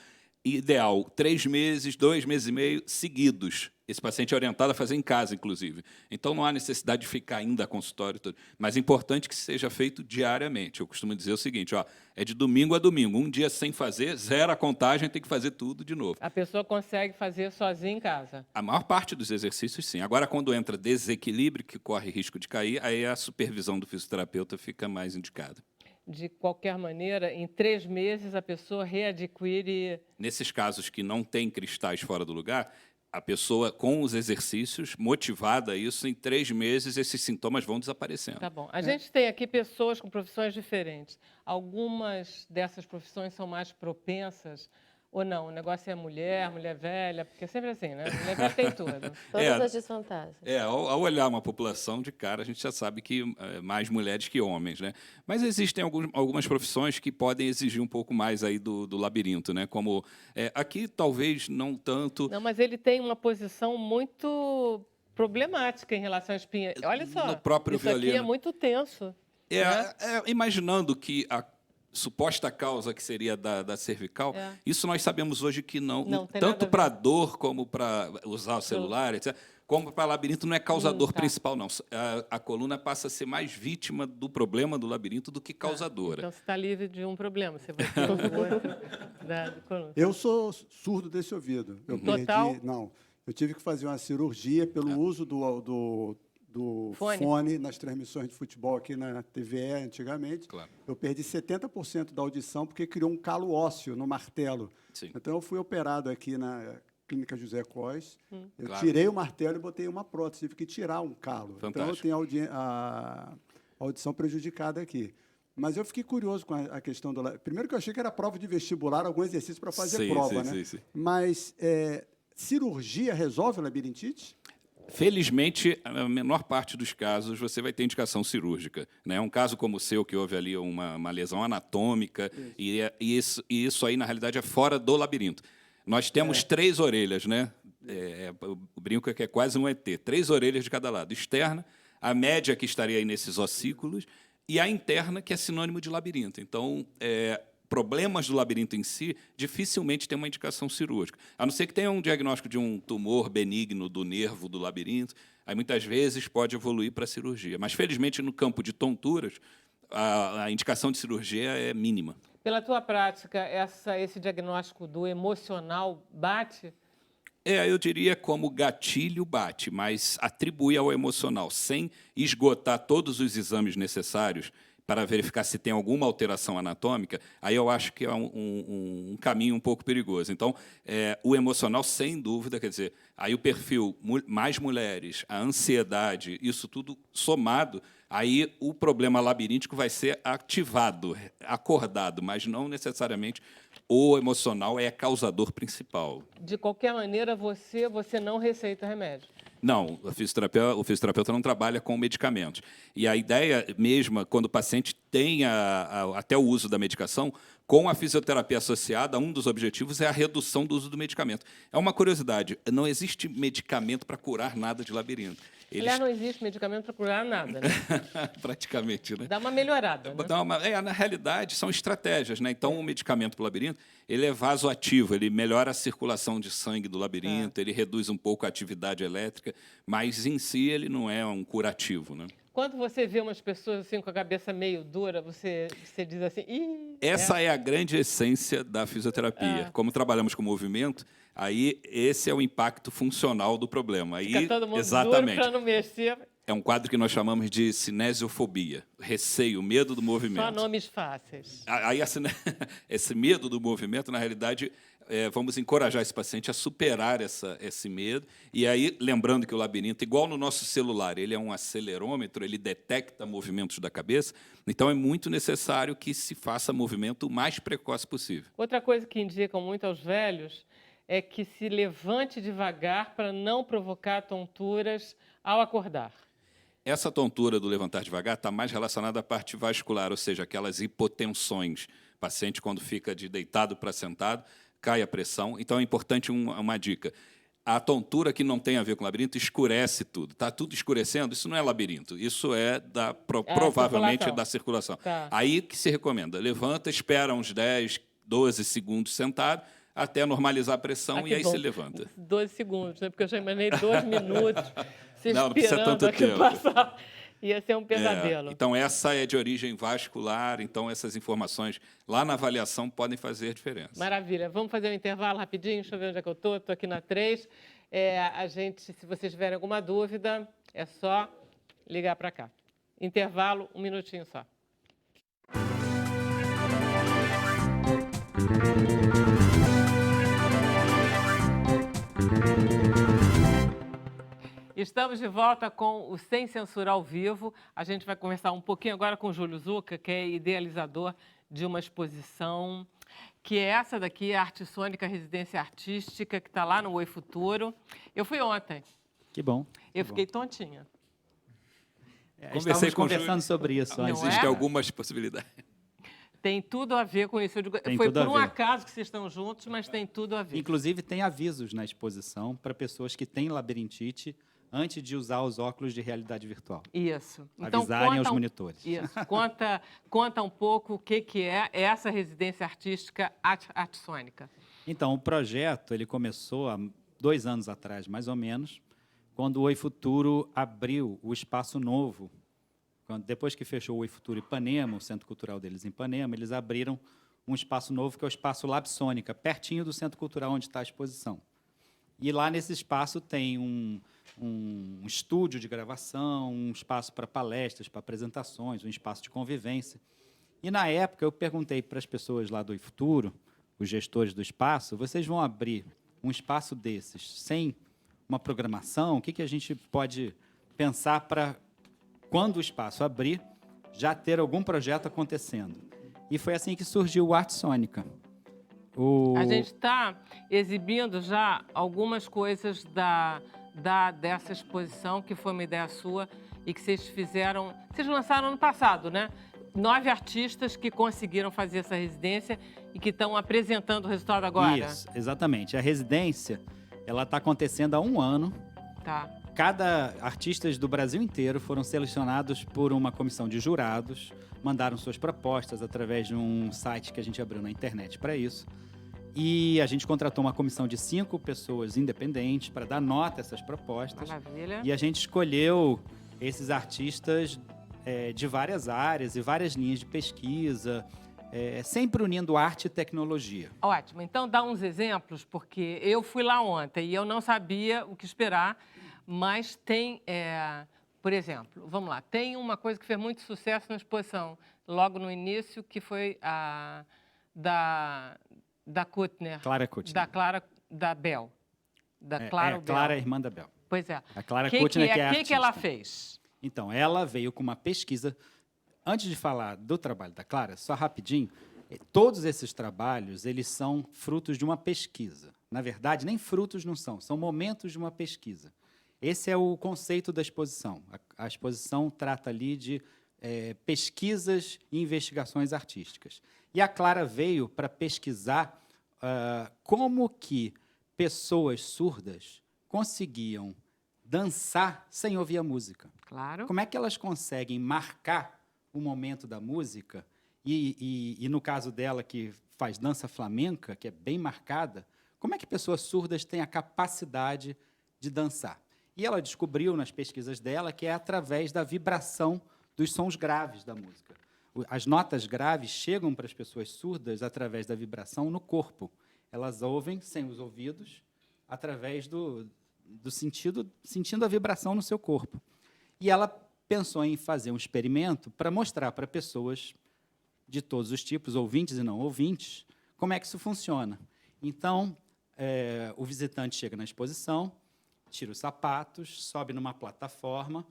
Ideal, 3 meses, 2 meses e meio seguidos. Esse paciente é orientado a fazer em casa, inclusive. Então, não há necessidade de ficar ainda a consultório todo. Mas é importante que seja feito diariamente. Eu costumo dizer o seguinte, é de domingo a domingo. Um dia sem fazer, zera a contagem, tem que fazer tudo de novo. A pessoa consegue fazer sozinha em casa. A maior parte dos exercícios, sim. Agora, quando entra desequilíbrio, que corre risco de cair, aí a supervisão do fisioterapeuta fica mais indicada. De qualquer maneira, em 3 meses a pessoa readquire. Nesses casos que não tem cristais fora do lugar, a pessoa, com os exercícios, motivada a isso, em 3 meses esses sintomas vão desaparecendo. Tá bom. A gente tem aqui pessoas com profissões diferentes. Algumas dessas profissões são mais propensas ou não? O negócio é mulher velha, porque é sempre assim, né? Mulher velha tem tudo. Todas as desvantagens. Ao olhar uma população de cara, a gente já sabe que mais mulheres que homens, né? Mas existem algumas profissões que podem exigir um pouco mais aí do labirinto, né? Como aqui talvez não tanto. Não, mas ele tem uma posição muito problemática em relação à espinha. Olha só, No próprio isso aqui é violino. muito tenso. Imaginando que a suposta causa que seria da cervical, isso nós sabemos hoje que não Não tem nada tanto a ver. para dor como para usar o celular, etc., como para labirinto não é causador Tá. principal, não. A coluna passa a ser mais vítima do problema do labirinto do que causadora. Então você está livre de um problema, você vai ter outro da coluna. Eu sou surdo desse ouvido. Eu Total? perdi. Não. Eu tive que fazer uma cirurgia pelo uso do fone nas transmissões de futebol aqui na TVE antigamente. Claro. Eu perdi 70% da audição porque criou um calo ósseo no martelo. Sim. Então eu fui operado aqui na Clínica José Cois. Eu Claro. tirei o martelo e botei uma prótese. Tive que tirar um calo. Então eu Fantástico. tenho a audição prejudicada aqui. Mas eu fiquei curioso com a questão do... Primeiro que eu achei que era prova de vestibular, algum exercício para fazer Sim, prova, sim, né? sim. Mas cirurgia resolve a labirintite? Felizmente, a menor parte dos casos você vai ter indicação cirúrgica, né? Um caso como o seu, que houve ali uma lesão anatômica, e isso aí, na realidade, é fora do labirinto. Nós temos 3 orelhas, né? O brinco é que é quase um ET. 3 orelhas de cada lado. Externa, a média, que estaria aí nesses ossículos, e a interna, que é sinônimo de labirinto. Então, problemas do labirinto em si dificilmente tem uma indicação cirúrgica. A não ser que tenha um diagnóstico de um tumor benigno do nervo do labirinto, aí muitas vezes pode evoluir para a cirurgia. Mas, felizmente, no campo de tonturas, a indicação de cirurgia é mínima. Pela tua prática, esse diagnóstico do emocional bate? Eu diria como gatilho bate, mas atribui ao emocional, sem esgotar todos os exames necessários para verificar se tem alguma alteração anatômica, aí eu acho que é um caminho um pouco perigoso. Então, o emocional, sem dúvida, quer dizer, aí o perfil, mais mulheres, a ansiedade, isso tudo somado, aí o problema labiríntico vai ser ativado, acordado, mas não necessariamente o emocional é causador principal. De qualquer maneira, você não receita remédio. Não, o fisioterapeuta não trabalha com medicamentos. E a ideia mesma, quando o paciente tem até o uso da medicação, com a fisioterapia associada, um dos objetivos é a redução do uso do medicamento. É uma curiosidade, não existe medicamento para curar nada de labirinto. Aliás, não existe medicamento para curar nada, né? Praticamente, né? Dá uma melhorada, né? Na realidade, são estratégias, né? Então, o medicamento para o labirinto, ele é vasoativo, ele melhora a circulação de sangue do labirinto, ele reduz um pouco a atividade elétrica, mas, em si, ele não é um curativo, né? Quando você vê umas pessoas assim com a cabeça meio dura, você diz assim... Essa é a grande essência da fisioterapia. Como trabalhamos com movimento, aí esse é o impacto funcional do problema. Aí, fica todo mundo exatamente, duro para não mexer. É um quadro que nós chamamos de cinesiofobia, receio, medo do movimento. Só nomes fáceis. Aí esse medo do movimento, na realidade, vamos encorajar esse paciente a superar esse medo. E aí, lembrando que o labirinto, igual no nosso celular, ele é um acelerômetro, ele detecta movimentos da cabeça, então é muito necessário que se faça movimento o mais precoce possível. Outra coisa que indicam muito aos velhos é que se levante devagar para não provocar tonturas ao acordar. Essa tontura do levantar devagar está mais relacionada à parte vascular, ou seja, aquelas hipotensões. O paciente, quando fica de deitado para sentado, cai a pressão. Então, é importante uma dica. A tontura que não tem a ver com labirinto escurece tudo. Está tudo escurecendo, isso não é labirinto, isso é provavelmente da circulação. Tá. Aí que se recomenda, levanta, espera uns 10, 12 segundos sentado, até normalizar a pressão, e aí se levanta. 12 segundos, né? Porque eu já imaginei 2 minutos se não precisa tanto tempo. Passar. Ia ser um pesadelo. Então, essa é de origem vascular, então essas informações lá na avaliação podem fazer diferença. Maravilha. Vamos fazer um intervalo rapidinho, deixa eu ver onde é que eu estou. Estou aqui na 3. Se vocês tiverem alguma dúvida, é só ligar para cá. Intervalo, 1 minutinho só. Estamos de volta com o Sem Censura ao Vivo. A gente vai conversar um pouquinho agora com o Júlio Zucca, que é idealizador de uma exposição, que é essa daqui, a Arte Sônica Residência Artística, que está lá no Oi Futuro. Eu fui ontem. Que bom. Eu fiquei tontinha. Estávamos conversando sobre isso. Não existem algumas possibilidades. Tem tudo a ver com isso. Foi por um acaso que vocês estão juntos, mas tem tudo a ver. Inclusive, tem avisos na exposição para pessoas que têm labirintite antes de usar os óculos de realidade virtual. Isso. Então, avisarem aos monitores. Isso. Conta um pouco o que é essa residência artística Arte Sônica. Então, o projeto ele começou há 2 anos atrás, mais ou menos, quando o Oi Futuro abriu o Espaço Novo. Depois que fechou o Oi Futuro Ipanema, o Centro Cultural deles em Ipanema, eles abriram um espaço novo, que é o Espaço Lab Sônica, pertinho do Centro Cultural onde está a exposição. E lá nesse espaço tem um estúdio de gravação, um espaço para palestras, para apresentações, um espaço de convivência. E, na época, eu perguntei para as pessoas lá do Oi Futuro, os gestores do espaço, vocês vão abrir um espaço desses sem uma programação? O que a gente pode pensar para, quando o espaço abrir, já ter algum projeto acontecendo? E foi assim que surgiu o Arte Sônica. A gente está exibindo já algumas coisas dessa exposição, que foi uma ideia sua e que vocês fizeram... Vocês lançaram ano passado, né? 9 artistas que conseguiram fazer essa residência e que estão apresentando o resultado agora. Isso, exatamente. A residência, ela está acontecendo há 1 ano. Tá. Cada artistas do Brasil inteiro foram selecionados por uma comissão de jurados, mandaram suas propostas através de um site que a gente abriu na internet para isso. E a gente contratou uma comissão de 5 pessoas independentes para dar nota a essas propostas. Maravilha. E a gente escolheu esses artistas de várias áreas e várias linhas de pesquisa, sempre unindo arte e tecnologia. Ótimo. Então, dá uns exemplos, porque eu fui lá ontem e eu não sabia o que esperar, mas tem, por exemplo, vamos lá, tem uma coisa que fez muito sucesso na exposição, logo no início, que foi a da Kuttner. Clara Kuttner. Da Bel. Da Clara Bel. Clara é irmã da Bel. Pois é. A Clara Kuttner, que é artista. O que ela fez? Então, ela veio com uma pesquisa. Antes de falar do trabalho da Clara, só rapidinho, todos esses trabalhos, eles são frutos de uma pesquisa. Na verdade, nem frutos não são momentos de uma pesquisa. Esse é o conceito da exposição. A exposição trata ali de pesquisas e investigações artísticas. E a Clara veio para pesquisar como que pessoas surdas conseguiam dançar sem ouvir a música. Claro. Como é que elas conseguem marcar o momento da música e no caso dela, que faz dança flamenca, que é bem marcada, como é que pessoas surdas têm a capacidade de dançar? E ela descobriu nas pesquisas dela que é através da vibração dos sons graves da música. As notas graves chegam para as pessoas surdas através da vibração no corpo. Elas ouvem sem os ouvidos, através do sentido, sentindo a vibração no seu corpo. E ela pensou em fazer um experimento para mostrar para pessoas de todos os tipos, ouvintes e não ouvintes, como é que isso funciona. Então, o visitante chega na exposição, tira os sapatos, sobe numa plataforma,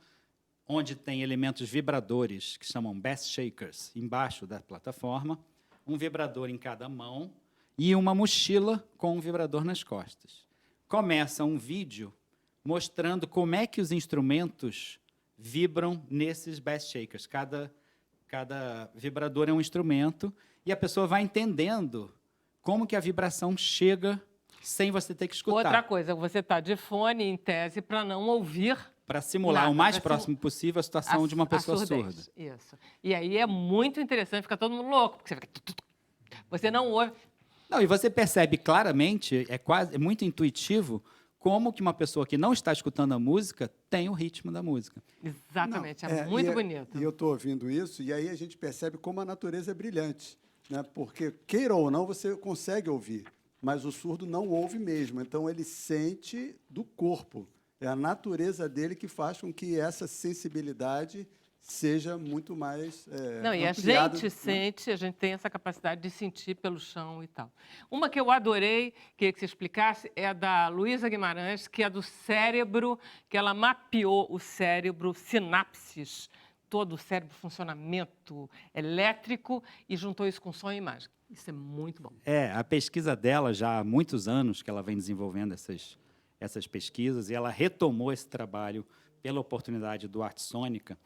onde tem elementos vibradores, que chamam bass shakers, embaixo da plataforma, um vibrador em cada mão e uma mochila com um vibrador nas costas. Começa um vídeo mostrando como é que os instrumentos vibram nesses bass shakers. Cada vibrador é um instrumento e a pessoa vai entendendo como que a vibração chega sem você ter que escutar. Outra coisa, você está de fone, em tese, para não ouvir. Para simular o mais próximo possível a situação de uma pessoa surda. Isso. E aí é muito interessante, fica todo mundo louco, porque você não ouve. Não, e você percebe claramente, é muito intuitivo, como que uma pessoa que não está escutando a música tem o ritmo da música. Exatamente, é muito bonito. E eu estou ouvindo isso, e aí a gente percebe como a natureza é brilhante, né? Porque, queira ou não, você consegue ouvir, mas o surdo não ouve mesmo, então ele sente do corpo. É a natureza dele que faz com que essa sensibilidade seja muito mais não, e ampliada, a gente sente, a gente tem essa capacidade de sentir pelo chão e tal. Uma que eu adorei, queria que você explicasse, é a da Luísa Guimarães, que é do cérebro, que ela mapeou o cérebro, sinapses, todo o cérebro, funcionamento elétrico, e juntou isso com som e imagem. Isso é muito bom. A pesquisa dela, já há muitos anos que ela vem desenvolvendo essas pesquisas, e ela retomou esse trabalho pela oportunidade do Arte Sônica,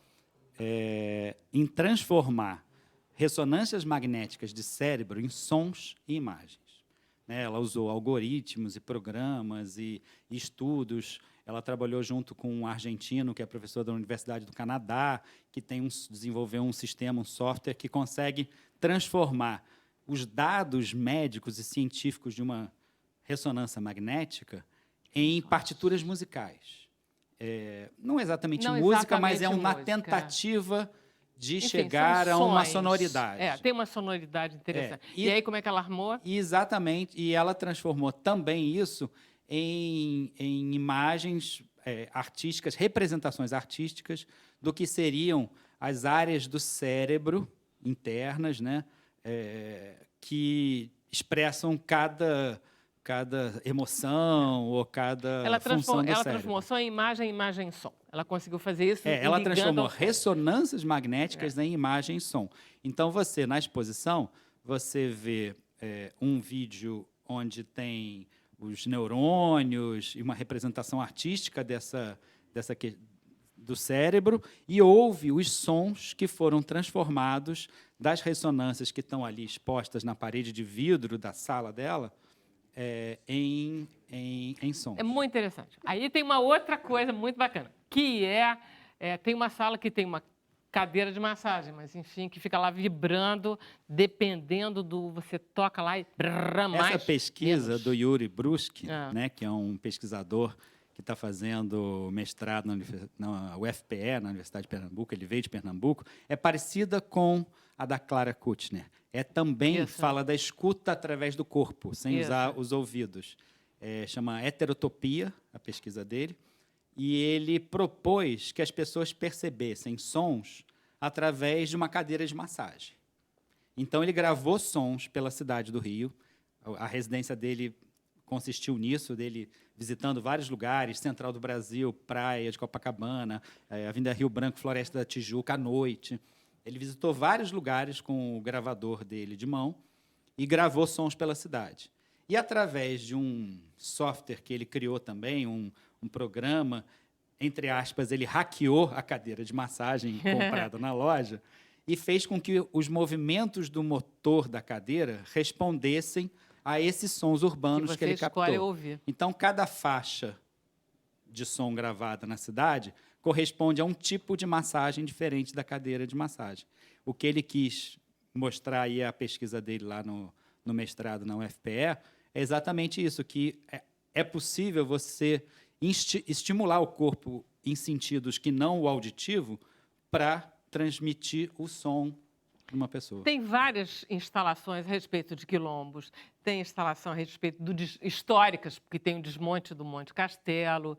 em transformar ressonâncias magnéticas de cérebro em sons e imagens. Ela usou algoritmos e programas e estudos. Ela trabalhou junto com um argentino, que é professor da Universidade do Canadá, que desenvolveu um sistema, um software, que consegue transformar os dados médicos e científicos de uma ressonância magnética em partituras musicais. Não exatamente música, mas é uma tentativa de chegar a uma sonoridade. Tem uma sonoridade interessante. E aí, como é que ela armou? Exatamente. E ela transformou também isso em imagens artísticas, representações artísticas do que seriam as áreas do cérebro internas, né, que expressam cada emoção ou cada função do cérebro. Ela transformou só em imagem e som. Ela conseguiu fazer isso. Ela transformou ressonâncias magnéticas em imagem e som. Então, na exposição, você vê um vídeo onde tem os neurônios e uma representação artística do cérebro, e ouve os sons que foram transformados das ressonâncias que estão ali expostas na parede de vidro da sala dela em sons. É muito interessante. Aí tem uma outra coisa muito bacana, que tem uma sala que tem uma cadeira de massagem, mas, enfim, que fica lá vibrando, dependendo do... Você toca lá e... mais, essa pesquisa menos. do Yuri Bruschi, né, que é um pesquisador que está fazendo mestrado na UFPE, na Universidade de Pernambuco, ele veio de Pernambuco, é parecida com a da Clara Kuttner. Também fala da escuta através do corpo, sem usar os ouvidos. Chama Heterotopia, a pesquisa dele, e ele propôs que as pessoas percebessem sons através de uma cadeira de massagem. Então, ele gravou sons pela cidade do Rio. A residência dele consistiu nisso, dele visitando vários lugares, Central do Brasil, Praia de Copacabana, Avenida Rio Branco, Floresta da Tijuca, à noite. Ele visitou vários lugares com o gravador dele de mão e gravou sons pela cidade. E, através de um software que ele criou também, um programa, entre aspas, ele hackeou a cadeira de massagem comprada na loja e fez com que os movimentos do motor da cadeira respondessem a esses sons urbanos que ele captou. Ouvir. Então, cada faixa de som gravada na cidade corresponde a um tipo de massagem diferente da cadeira de massagem. O que ele quis mostrar aí, a pesquisa dele lá no mestrado na UFPE, é exatamente isso, que é possível você estimular o corpo em sentidos que não o auditivo para transmitir o som de uma pessoa. Tem várias instalações a respeito de quilombos, tem instalação a respeito históricas, porque tem o desmonte do Monte Castelo,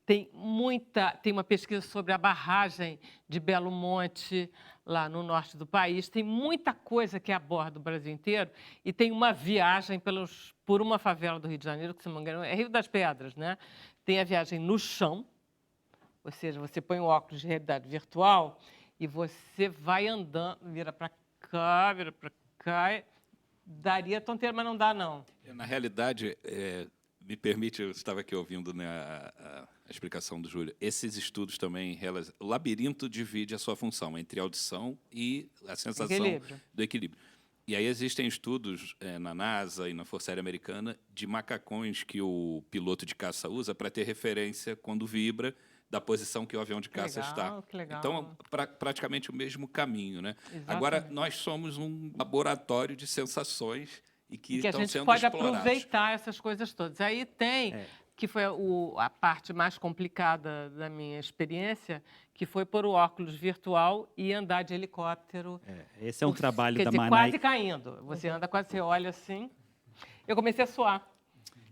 tem uma pesquisa sobre a barragem de Belo Monte, lá no norte do país, tem muita coisa que aborda o Brasil inteiro, e tem uma viagem por uma favela do Rio de Janeiro, que, se não me engano, é Rio das Pedras, né? Tem a viagem no chão, ou seja, você põe um óculos de realidade virtual e você vai andando, vira para cá, daria tonteira, mas não dá, não. Na realidade, me permite, eu estava aqui ouvindo, né, a explicação do Júlio, esses estudos também, o labirinto divide a sua função entre a audição e a sensação do equilíbrio. E aí existem estudos na NASA e na Força Aérea Americana de macacões que o piloto de caça usa para ter referência quando vibra da posição que o avião de caça está. Que legal. Então, praticamente o mesmo caminho, né? Agora, nós somos um laboratório de sensações e que estão sendo explorados. A gente pode aproveitar essas coisas todas. Aí tem, que foi a parte mais complicada da minha experiência, que foi pôr o óculos virtual e andar de helicóptero. Esse é um trabalho da Manaíra. Quase caindo. Você anda quase, você olha assim. Eu comecei a suar.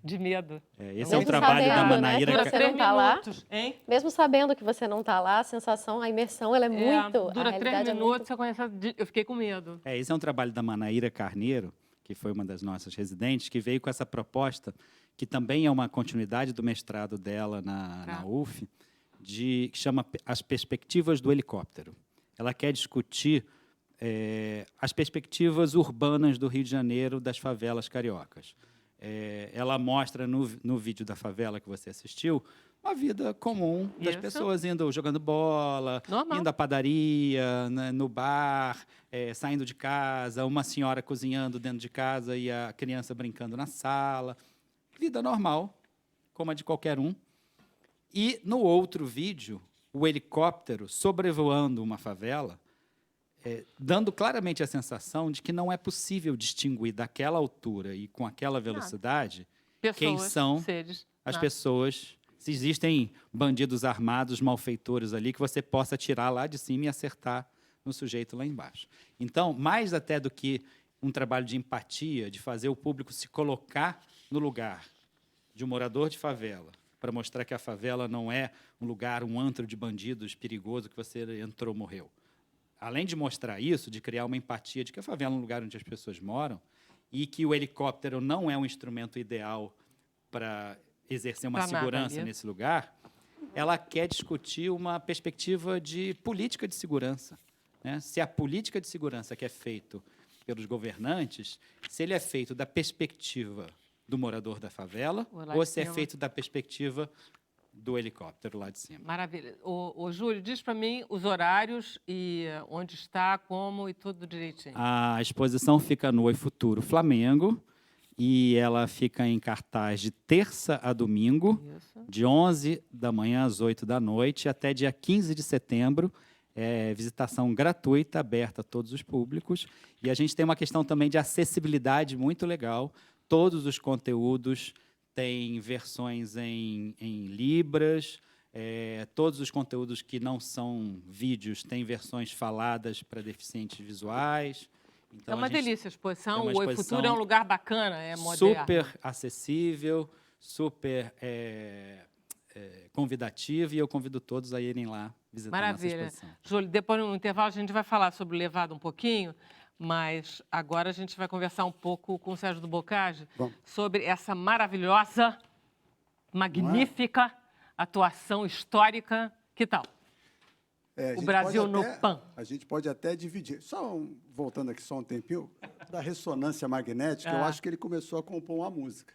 De medo. Esse é um trabalho da Manaíra. Né, que você não tá lá, hein? mesmo sabendo que você não está lá, a sensação, a imersão, ela é muito... Dura 3 minutos, eu fiquei com medo. Esse é um trabalho da Manaíra Carneiro, que foi uma das nossas residentes, que veio com essa proposta, que também é uma continuidade do mestrado dela na UF, que chama As Perspectivas do Helicóptero. Ela quer discutir as perspectivas urbanas do Rio de Janeiro, das favelas cariocas. Ela mostra no vídeo da favela que você assistiu uma vida comum das pessoas jogando bola, indo à padaria, no bar, saindo de casa, uma senhora cozinhando dentro de casa e a criança brincando na sala. Vida normal, como a de qualquer um. E no outro vídeo, o helicóptero sobrevoando uma favela, dando claramente a sensação de que não é possível distinguir daquela altura e com aquela velocidade quem são as pessoas. Se existem bandidos armados, malfeitores ali, que você possa atirar lá de cima e acertar no sujeito lá embaixo. Então, mais até do que um trabalho de empatia, de fazer o público se colocar no lugar de um morador de favela, para mostrar que a favela não é um lugar, um antro de bandidos perigoso que você entrou, morreu. Além de mostrar isso, de criar uma empatia de que a favela é um lugar onde as pessoas moram e que o helicóptero não é um instrumento ideal para exercer uma segurança nesse lugar, ela quer discutir uma perspectiva de política de segurança, né? Se a política de segurança que é feita pelos governantes, se ele é feito da perspectiva do morador da favela Ou lá ou de se é cima. feito da perspectiva do helicóptero lá de cima. Maravilha. Ô, Júlio, diz para mim os horários e onde está, como e tudo direitinho. A exposição fica no Oi Futuro Flamengo e ela fica em cartaz de terça a domingo, Isso. de 11 da manhã às 8 da noite, até dia 15 de setembro. É visitação gratuita, aberta a todos os públicos. E a gente tem uma questão também de acessibilidade muito legal. Todos os conteúdos têm versões em libras, todos os conteúdos que não são vídeos têm versões faladas para deficientes visuais. Então, É uma a gente delícia a exposição. é uma O Oi exposição Futuro é um lugar bacana, é moderno. super acessível, super convidativo, e eu convido todos a irem lá visitar a nossa Maravilha. exposição. Júlio, depois no intervalo a gente vai falar sobre o Levado um pouquinho, mas agora a gente vai conversar um pouco com o Sérgio do Boccagi Vamos. sobre essa maravilhosa, magnífica atuação histórica. Que tal? A O gente Brasil pode no até- PAN. A gente pode até dividir. Voltando aqui só um tempinho, da ressonância magnética, eu acho que ele começou a compor uma música.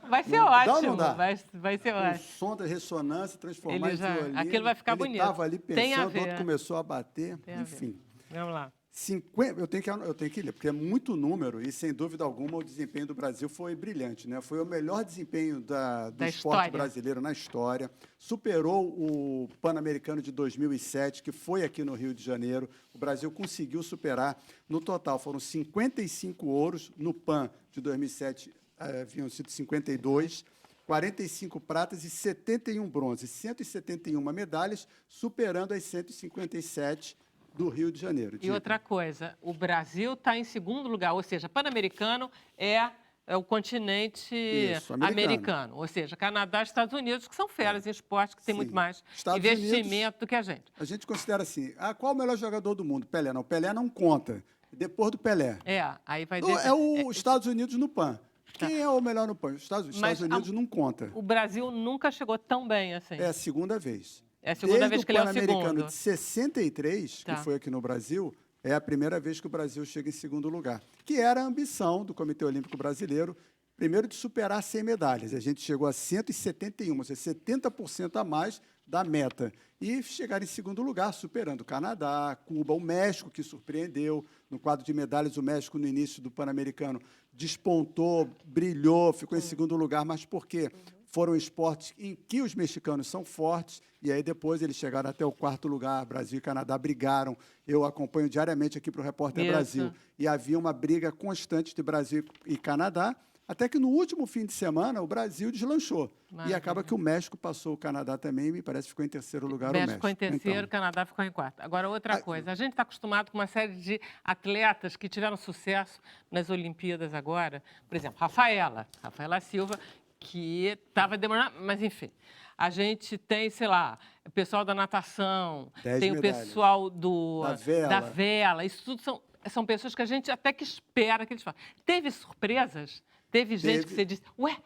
Vai ser Não dá ou ótimo. não dá? Vai ser O ótimo. som da ressonância, transformar Ele em já- violino. aquilo vai ficar bonito. Ele estava ali Tem a pensando, o ver. outro começou a bater, Tem a ver. enfim. Vamos lá. 50, eu tenho que ler, porque é muito número e, sem dúvida alguma, o desempenho do Brasil foi brilhante, né? Foi o melhor desempenho do Da esporte história. brasileiro na história. Superou o Pan-Americano de 2007, que foi aqui no Rio de Janeiro. O Brasil conseguiu superar. No total, foram 55 ouros. No Pan de 2007, haviam sido 52. 45 pratas e 71 bronzes. 171 medalhas, superando as 157 do Rio de Janeiro. E Diga. outra coisa, o Brasil está em segundo lugar, ou seja, Pan-Americano é o continente Isso, americano. ou seja, Canadá e Estados Unidos, que são feras em esporte, que tem Sim. muito mais Estados investimento do que a gente. A gente considera assim, qual o melhor jogador do mundo? Pelé. Não, Pelé não conta. Depois do Pelé. Aí vai É os Estados Unidos no PAN. Quem é o melhor no PAN? Os Estados Mas Unidos não conta. o Brasil nunca chegou tão bem assim. É a segunda vez. É a segunda Desde vez que ele é o Pan-Americano segundo. de 63, Tá. que foi aqui no Brasil, é a primeira vez que o Brasil chega em segundo lugar. Que era a ambição do Comitê Olímpico Brasileiro, primeiro de superar 100 medalhas. A gente chegou a 171, ou seja, 70% a mais da meta. E chegar em segundo lugar, superando o Canadá, Cuba, o México, que surpreendeu. No quadro de medalhas, o México, no início do Pan-Americano, despontou, brilhou, ficou em segundo lugar. Mas por quê? Foram esportes em que os mexicanos são fortes, e aí depois eles chegaram até o quarto lugar. Brasil e Canadá brigaram. Eu acompanho diariamente aqui para o Repórter Isso. Brasil. E havia uma briga constante de Brasil e Canadá, até que no último fim de semana o Brasil deslanchou. E Maravilha. acaba que o México passou o Canadá também, e me parece que ficou em terceiro lugar o México México. ficou em terceiro, Então, Canadá ficou em quarto. Agora, outra coisa, a gente está acostumado com uma série de atletas que tiveram sucesso nas Olimpíadas agora. Por exemplo, Rafaela Silva, que estava demorando, mas enfim. A gente tem, sei lá, o pessoal da natação, 10 tem o medalhas. pessoal Da da vela. Isso tudo são pessoas que a gente até que espera que eles façam. Teve surpresas? Teve gente que Teve. você disse, ué,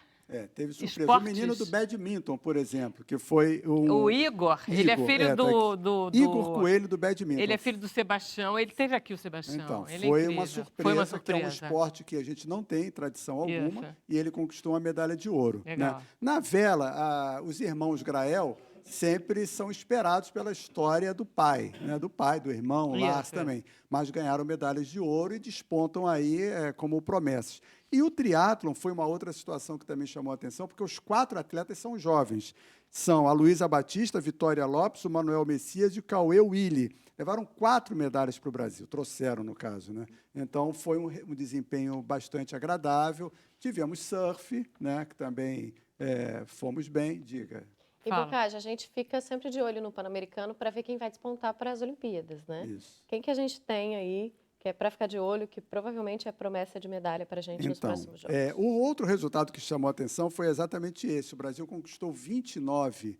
teve surpresa. Esportes. O menino do badminton, por exemplo, que foi o Igor, ele é Igor, filho tá do Igor Coelho do badminton. Ele é filho do Sebastião, ele teve aqui o Sebastião. Então, ele é foi incrível. uma surpresa, Foi uma que é um surpresa. esporte que a gente não tem tradição alguma, Isso. e ele conquistou uma medalha de ouro. Legal. Né? Na vela, os irmãos Grael sempre são esperados pela história do pai, né? Do irmão, Isso, Lars também. Mas ganharam medalhas de ouro e despontam aí como promessas. E o triatlon foi uma outra situação que também chamou a atenção, porque os 4 atletas são jovens. São a Luísa Batista, a Vitória Lopes, o Manuel Messias e o Cauê Willy. Levaram 4 medalhas para o Brasil, trouxeram, no caso. Né? Então, foi um desempenho bastante agradável. Tivemos surf, né? Que também fomos bem, diga. E, Fala. Boccagi, a gente fica sempre de olho no Pan-Americano para ver quem vai despontar para as Olimpíadas, né? Isso. Quem que a gente tem aí que é para ficar de olho, que provavelmente é promessa de medalha para a gente nos Então, próximos Jogos? o outro resultado que chamou a atenção foi exatamente esse. O Brasil conquistou 29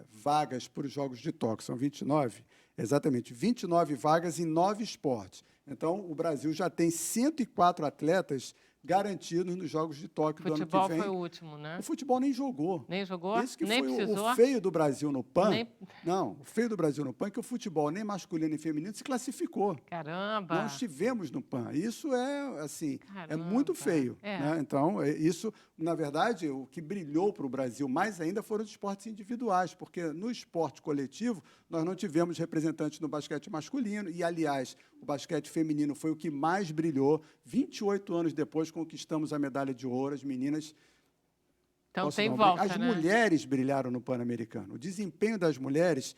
vagas para os Jogos de Tóquio. São 29, exatamente, 29 vagas em 9 esportes. Então, o Brasil já tem 104 atletas garantidos nos Jogos de Tóquio do ano que Futebol vem. foi o último, né? O futebol nem jogou. Nem jogou? Esse que Nem foi precisou? o feio do Brasil no PAN. Nem- Não, o feio do Brasil no PAN é que o futebol nem masculino nem feminino se classificou. Caramba! Não estivemos no PAN. Isso é, assim, é Caramba. muito feio. É. Né? Então, isso, na verdade, o que brilhou para o Brasil mais ainda foram os esportes individuais, porque no esporte coletivo nós não tivemos representantes no basquete masculino e, aliás, o basquete feminino foi o que mais brilhou. 28 anos depois conquistamos a medalha de ouro, as meninas... Então Posso tem dar um volta, brinco? As né? mulheres brilharam no Pan-Americano. O desempenho das mulheres,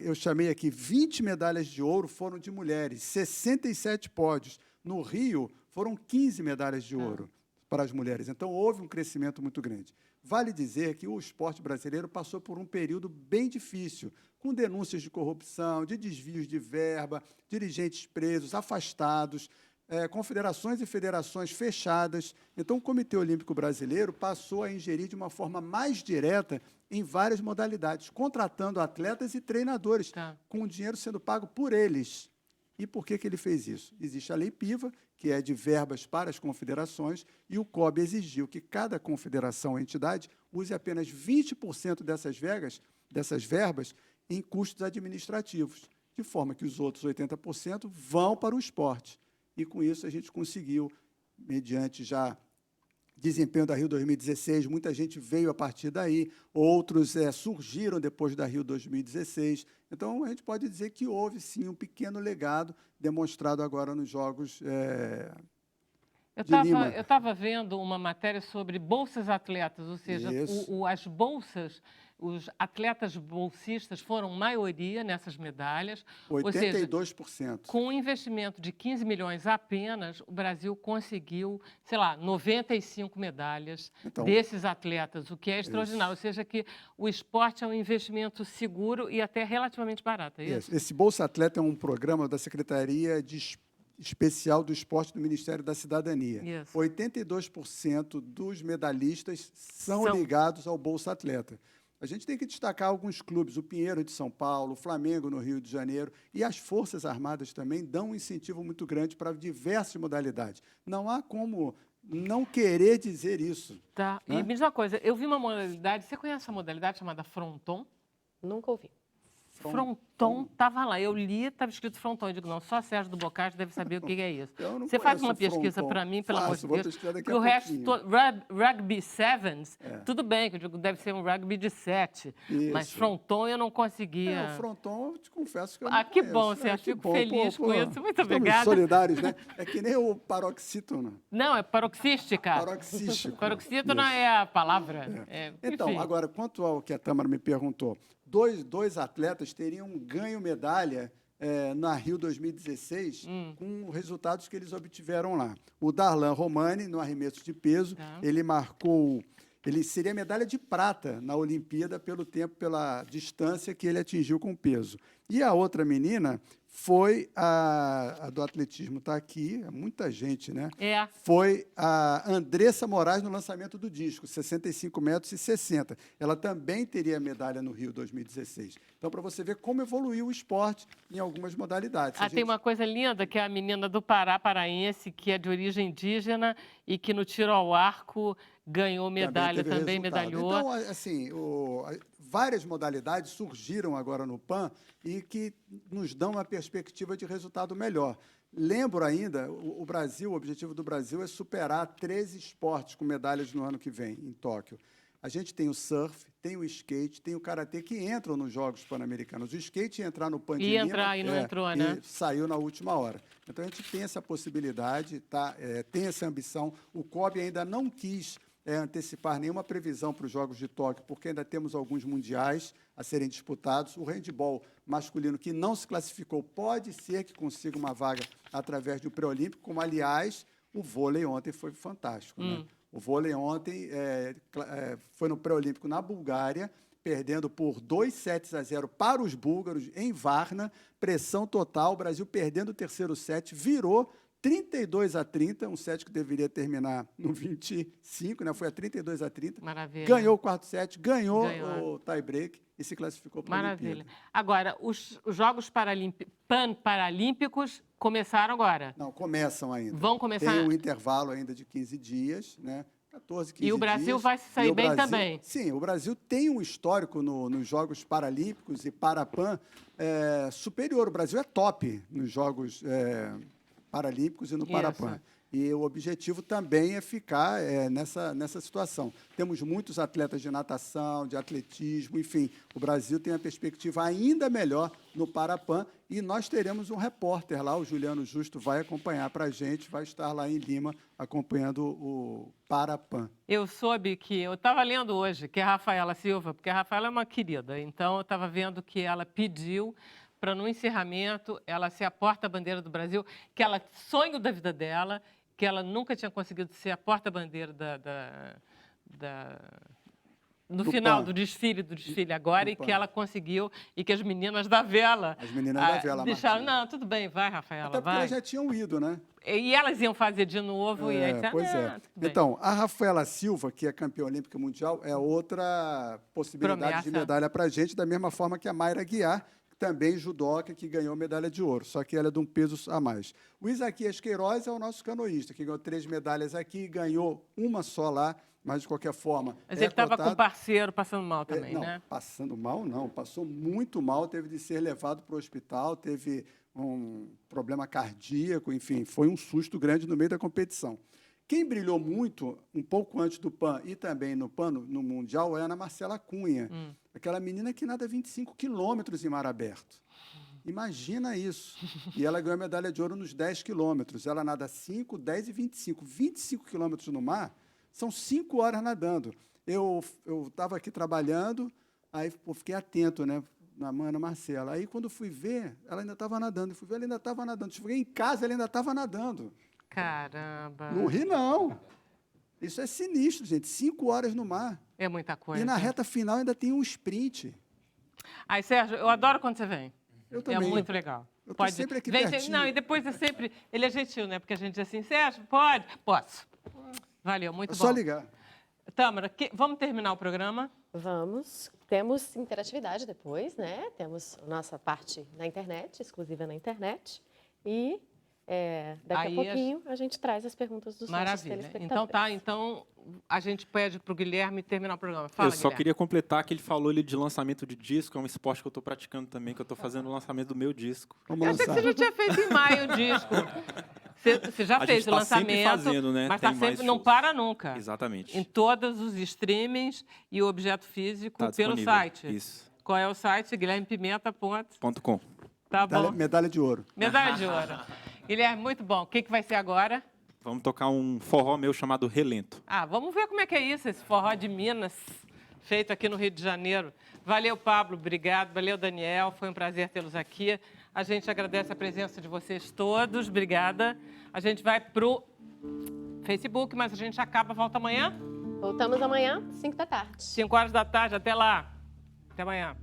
eu chamei aqui 20 medalhas de ouro foram de mulheres, 67 pódios. No Rio, foram 15 medalhas de ouro para as mulheres. Então, houve um crescimento muito grande. Vale dizer que o esporte brasileiro passou por um período bem difícil, com denúncias de corrupção, de desvios de verba, dirigentes presos, afastados, confederações e federações fechadas. Então, o Comitê Olímpico Brasileiro passou a ingerir de uma forma mais direta em várias modalidades, contratando atletas e treinadores, Tá. com o dinheiro sendo pago por eles. E por que ele fez isso? Existe a Lei Piva, que é de verbas para as confederações, e o COB exigiu que cada confederação ou entidade use apenas 20% dessas verbas em custos administrativos, de forma que os outros 80% vão para o esporte. E, com isso, a gente conseguiu, mediante já desempenho da Rio 2016, muita gente veio a partir daí, outros surgiram depois da Rio 2016. Então, a gente pode dizer que houve, sim, um pequeno legado demonstrado agora nos Jogos de Lima. Eu estava vendo uma matéria sobre bolsas atletas, ou seja, Isso. as bolsas, os atletas bolsistas foram maioria nessas medalhas. Ou seja, 82%. com um investimento de 15 milhões apenas, o Brasil conseguiu, sei lá, 95 medalhas Então, desses atletas, o que é extraordinário. Ou seja, que o esporte é um investimento seguro e até relativamente barato, é isso? Esse Bolsa Atleta é um programa da Secretaria Especial do Esporte do Ministério da Cidadania. Isso. 82% dos medalhistas são ligados ao Bolsa Atleta. A gente tem que destacar alguns clubes, o Pinheiro de São Paulo, o Flamengo no Rio de Janeiro, e as Forças Armadas também dão um incentivo muito grande para diversas modalidades. Não há como não querer dizer isso. Tá. Né? E me diz uma coisa, eu vi uma modalidade, você conhece a modalidade chamada fronton? Nunca ouvi. Fronton estava lá, eu li, estava escrito fronton. Eu digo, não, só Sérgio do Bocage deve saber o que é isso. Eu não Você faz conheço uma pesquisa fronton. para mim, pelo amor de Faço, vou Deus. pesquisar daqui Porque a o resto, pouquinho. rugby sevens, tudo bem, que eu digo, deve ser um rugby de 7. Mas Isso. fronton eu não conseguia. O fronton, eu te confesso que eu Ah, não que conheço. bom, Sérgio, que fico bom. feliz com isso. Muito Estamos obrigada. solidários, né? É que nem o paroxítono. Não, é paroxística. Paroxístico. Paroxítono Isso. é a palavra. Então, enfim. agora, quanto ao que a Tâmara me perguntou, dois atletas teriam ganho medalha na Rio 2016 com resultados que eles obtiveram lá. O Darlan Romani, no arremesso de peso, ele seria medalha de prata na Olimpíada pelo tempo, pela distância que ele atingiu com o peso. E a outra menina foi a do atletismo, está aqui, é muita gente, né? Foi a Andressa Moraes no lançamento do disco, 65 metros e 60. Ela também teria medalha no Rio 2016. Então, para você ver como evoluiu o esporte em algumas modalidades. Tem uma coisa linda, que é a menina do Pará, paraense, que é de origem indígena e que no tiro ao arco ganhou medalha, também medalhou. Então, assim, várias modalidades surgiram agora no PAN e que nos dão uma perspectiva de resultado melhor. Lembro ainda, o objetivo do Brasil é superar 13 esportes com medalhas no ano que vem, em Tóquio. A gente tem o surf, tem o skate, tem o karatê, que entram nos Jogos Pan-Americanos. O skate ia entrar no Pan de Lima, entrar e não entrou, né? E saiu na última hora. Então, a gente tem essa possibilidade, tem essa ambição. O COB ainda não quis antecipar nenhuma previsão para os Jogos de Tóquio, porque ainda temos alguns mundiais a serem disputados. O handebol masculino, que não se classificou, pode ser que consiga uma vaga através do pré-olímpico, como, aliás, o vôlei ontem foi fantástico. Né? O vôlei ontem foi no pré-olímpico na Bulgária, perdendo por 2-0 para os búlgaros em Varna, pressão total, o Brasil perdendo o terceiro set, virou 32-30, um set que deveria terminar no 25, né? Foi a 32-30. Maravilha. Ganhou o quarto set, ganhou Ganhou. o tie-break e se classificou para a Maravilha. Olimpíada. Agora, os Jogos Pan-Paralímpicos começaram agora. Não, começam ainda. Vão começar. Tem um intervalo ainda de 15 dias, né? 14, 15 E o Brasil dias. vai se sair E o bem Brasil- também. Sim, o Brasil tem um histórico nos Jogos Paralímpicos e Parapan superior. O Brasil é top nos Jogos Paralímpicos e no Isso. Parapan. E o objetivo também é ficar nessa situação. Temos muitos atletas de natação, de atletismo, enfim. O Brasil tem uma perspectiva ainda melhor no Parapan e nós teremos um repórter lá, o Juliano Justo, vai acompanhar para a gente, vai estar lá em Lima acompanhando o Parapan. Eu soube que... Eu estava lendo hoje que a Rafaela Silva, porque a Rafaela é uma querida, então eu estava vendo que ela pediu para, no encerramento, ela ser a porta-bandeira do Brasil, que ela, sonho da vida dela, que ela nunca tinha conseguido ser a porta-bandeira no Do final PAN. do desfile agora, Do e que PAN. ela conseguiu, e que as meninas da vela... As meninas da vela, deixaram, Martinha. não, tudo bem, vai, Rafaela, Até porque vai. elas já tinham ido, né? E elas iam fazer de novo, e aí disseram, Pois é. tudo bem. Então, a Rafaela Silva, que é campeã olímpica mundial, é outra possibilidade de Promessa. medalha para a gente, da mesma forma que a Mayra Guiar, também judoca, que ganhou medalha de ouro, só que ela é de um peso a mais. O Isaquias Queiroz é o nosso canoísta, que ganhou 3 medalhas aqui, ganhou uma só lá, mas de qualquer forma. Mas ele estava com cotado. o parceiro passando mal também, Não, né? passando mal não, passou muito mal, teve de ser levado para o hospital, teve um problema cardíaco, enfim, foi um susto grande no meio da competição. Quem brilhou muito, um pouco antes do PAN e também no PAN, no Mundial, é a Ana Marcela Cunha, aquela menina que nada 25 quilômetros em mar aberto. Imagina isso. E ela ganhou a medalha de ouro nos 10 quilômetros. Ela nada 5, 10 e 25. 25 quilômetros no mar são 5 horas nadando. Eu estava aqui trabalhando, aí fiquei atento, né, na Ana Marcela. Aí, quando fui ver, ela ainda estava nadando. Eu fui ver, ela ainda estava nadando. Cheguei em casa, ela ainda estava nadando. Caramba. Não ri, não. Isso é sinistro, gente. 5 horas no mar. É muita coisa. E na reta final ainda tem um sprint. Ai, Sérgio, eu adoro quando você vem. Eu também. É muito legal. Eu tô sempre aqui Vem, pertinho. não, e depois é sempre... Ele é gentil, né? Porque a gente diz assim, Sérgio, pode? Posso. Valeu, muito É bom. só ligar. Tâmara, vamos terminar o programa? Vamos. Temos interatividade depois, né? Temos nossa parte na internet, exclusiva na internet. E daqui Aí a pouquinho a gente traz as perguntas dos nossos Maravilha. telespectadores. Então tá, então a gente pede para o Guilherme terminar o programa. Fala, Eu só Guilherme. queria completar que ele falou ali de lançamento de disco, é um esporte que eu estou praticando também, que eu estou fazendo o lançamento do meu disco. Vamos Eu achei que lançar. você já tinha feito em maio o disco. Você já A fez gente o tá sempre lançamento, fazendo, né? mas Tem tá sempre, mais não shows. para nunca. Exatamente. Em todos os streamings e o objeto físico Tá pelo disponível. site. Isso. Qual é o site? guilhermepimenta.com. .com. Tá bom. Medalha de ouro. Medalha de ouro. Guilherme, muito bom. O que vai ser agora? Vamos tocar um forró meu chamado Relento. Ah, vamos ver como é que é isso, esse forró de Minas, feito aqui no Rio de Janeiro. Valeu, Pablo, obrigado. Valeu, Daniel, foi um prazer tê-los aqui. A gente agradece a presença de vocês todos, obrigada. A gente vai pro Facebook, mas a gente acaba, volta amanhã, Voltamos amanhã, 5 da tarde. 5 horas da tarde. Até lá. Até amanhã.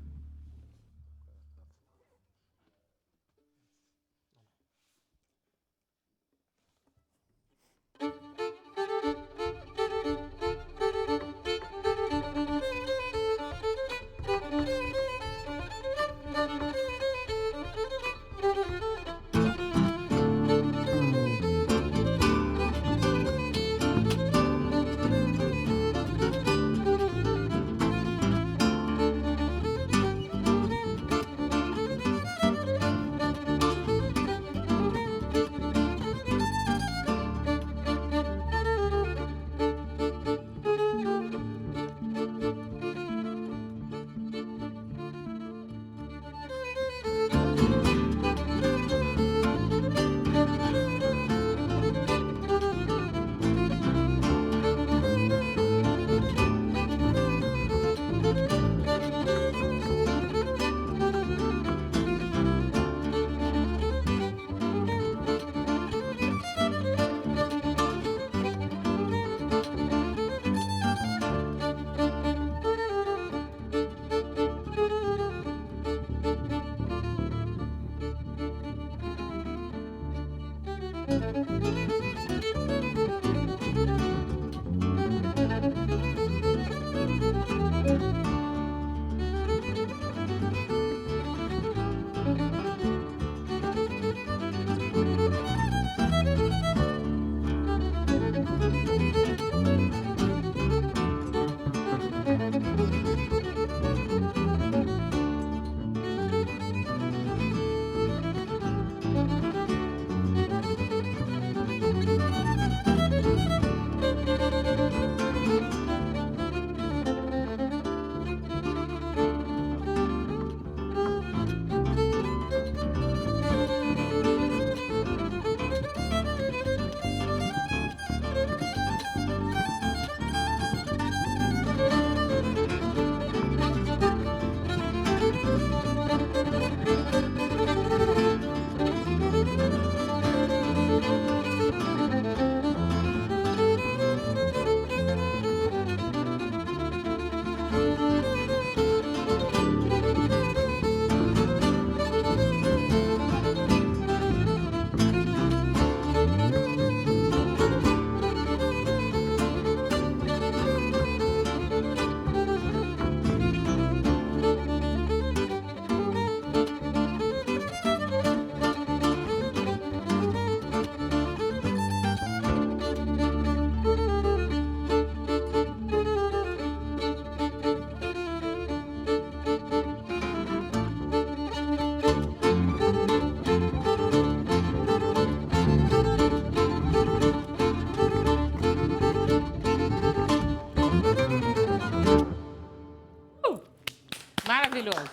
Maravilhoso.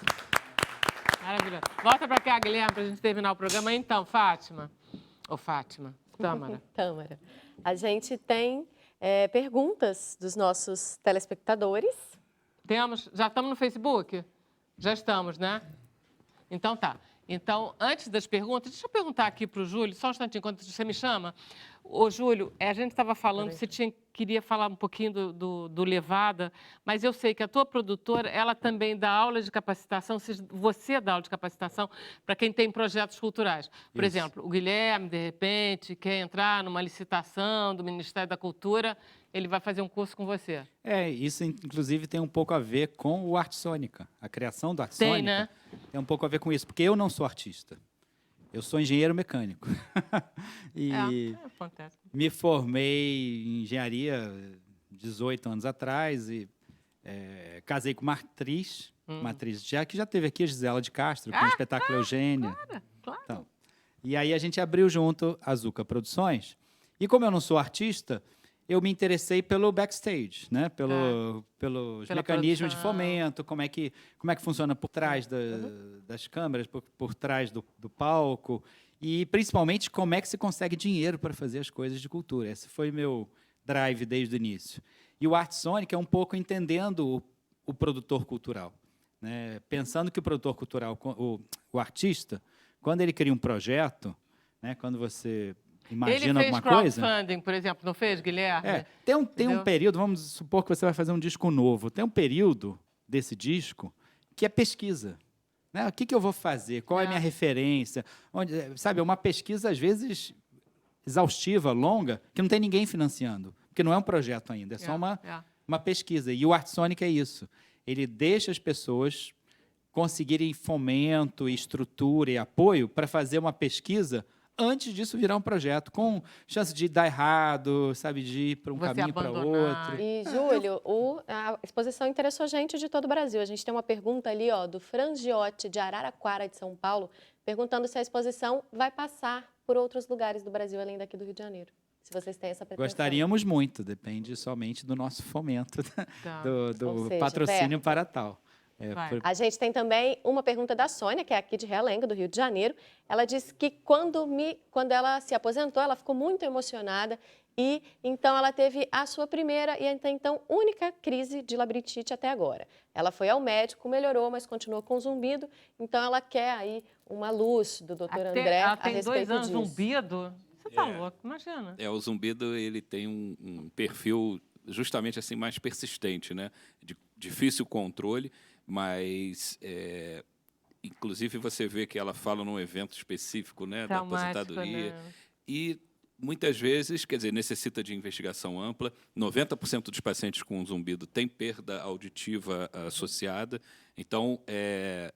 Maravilhoso. Volta para cá, Guilherme, para a gente terminar o programa. Então, Fátima. Ô, Fátima. Tâmara. Tâmara. A gente tem perguntas dos nossos telespectadores. Temos, já estamos no Facebook? Já estamos, né? Então tá. Então, antes das perguntas, deixa eu perguntar aqui para o Júlio, só um instantinho, enquanto você me chama. Ô, Júlio, a gente estava falando, você queria falar um pouquinho do Levada, mas eu sei que a tua produtora, ela também dá aula de capacitação, você dá aula de capacitação para quem tem projetos culturais. Por exemplo, o Guilherme, de repente, quer entrar numa licitação do Ministério da Cultura, ele vai fazer um curso com você. Isso inclusive tem um pouco a ver com o Arte Sônica. A criação do Arte Tem, Sônica né? tem um pouco a ver com isso, porque eu não sou artista. Eu sou engenheiro mecânico. E Acontece. me formei em engenharia 18 anos atrás e casei com uma atriz, que já teve aqui, a Gisela de Castro, com o espetáculo Eugênia. Claro. Então, e aí a gente abriu junto a Zuca Produções. E como eu não sou artista, eu me interessei pelo backstage, né? Pelos Pela mecanismos de produção. fomento, como é que funciona por trás das câmeras, por trás do palco, e principalmente como é que se consegue dinheiro para fazer as coisas de cultura. Esse foi meu drive desde o início. E o Arte Sônica é um pouco entendendo o produtor cultural, né? Pensando que o produtor cultural, o artista, quando ele cria um projeto, né? Quando você imagina Ele fez alguma coisa. crowdfunding, por exemplo, não fez, Guilherme? Tem um Entendeu? período, vamos supor que você vai fazer um disco novo, tem um período desse disco que é pesquisa. Né? O que eu vou fazer? Qual é a minha referência? Sabe, é uma pesquisa, às vezes, exaustiva, longa, que não tem ninguém financiando, porque não é um projeto ainda, é só uma pesquisa. E o Arte Sônica é isso. Ele deixa as pessoas conseguirem fomento, estrutura e apoio para fazer uma pesquisa antes disso virar um projeto, com chance de dar errado, sabe, de ir para um Você caminho para abandonar. outro. E, Júlio, a exposição interessou gente de todo o Brasil. A gente tem uma pergunta ali, do Frangiotti, de Araraquara, de São Paulo, perguntando se a exposição vai passar por outros lugares do Brasil, além daqui do Rio de Janeiro. Se vocês têm essa pretensão. Gostaríamos muito, depende somente do nosso fomento, do Ou seja, patrocínio verba. para tal. Vai. A gente tem também uma pergunta da Sônia, que é aqui de Realengo, do Rio de Janeiro. Ela disse que quando ela se aposentou, ela ficou muito emocionada e então ela teve a sua primeira e até então única crise de labirintite até agora. Ela foi ao médico, melhorou, mas continuou com zumbido. Então ela quer aí uma luz do Dr. André Ela a tem respeito 2 anos disso. zumbido. Você tá louco, imagina. O zumbido ele tem um perfil justamente assim mais persistente, né? De difícil controle, mas inclusive você vê que ela fala num evento específico, né, da Traumático, aposentadoria, né? e muitas vezes, quer dizer, necessita de investigação ampla. 90% dos pacientes com zumbido têm perda auditiva associada. Então,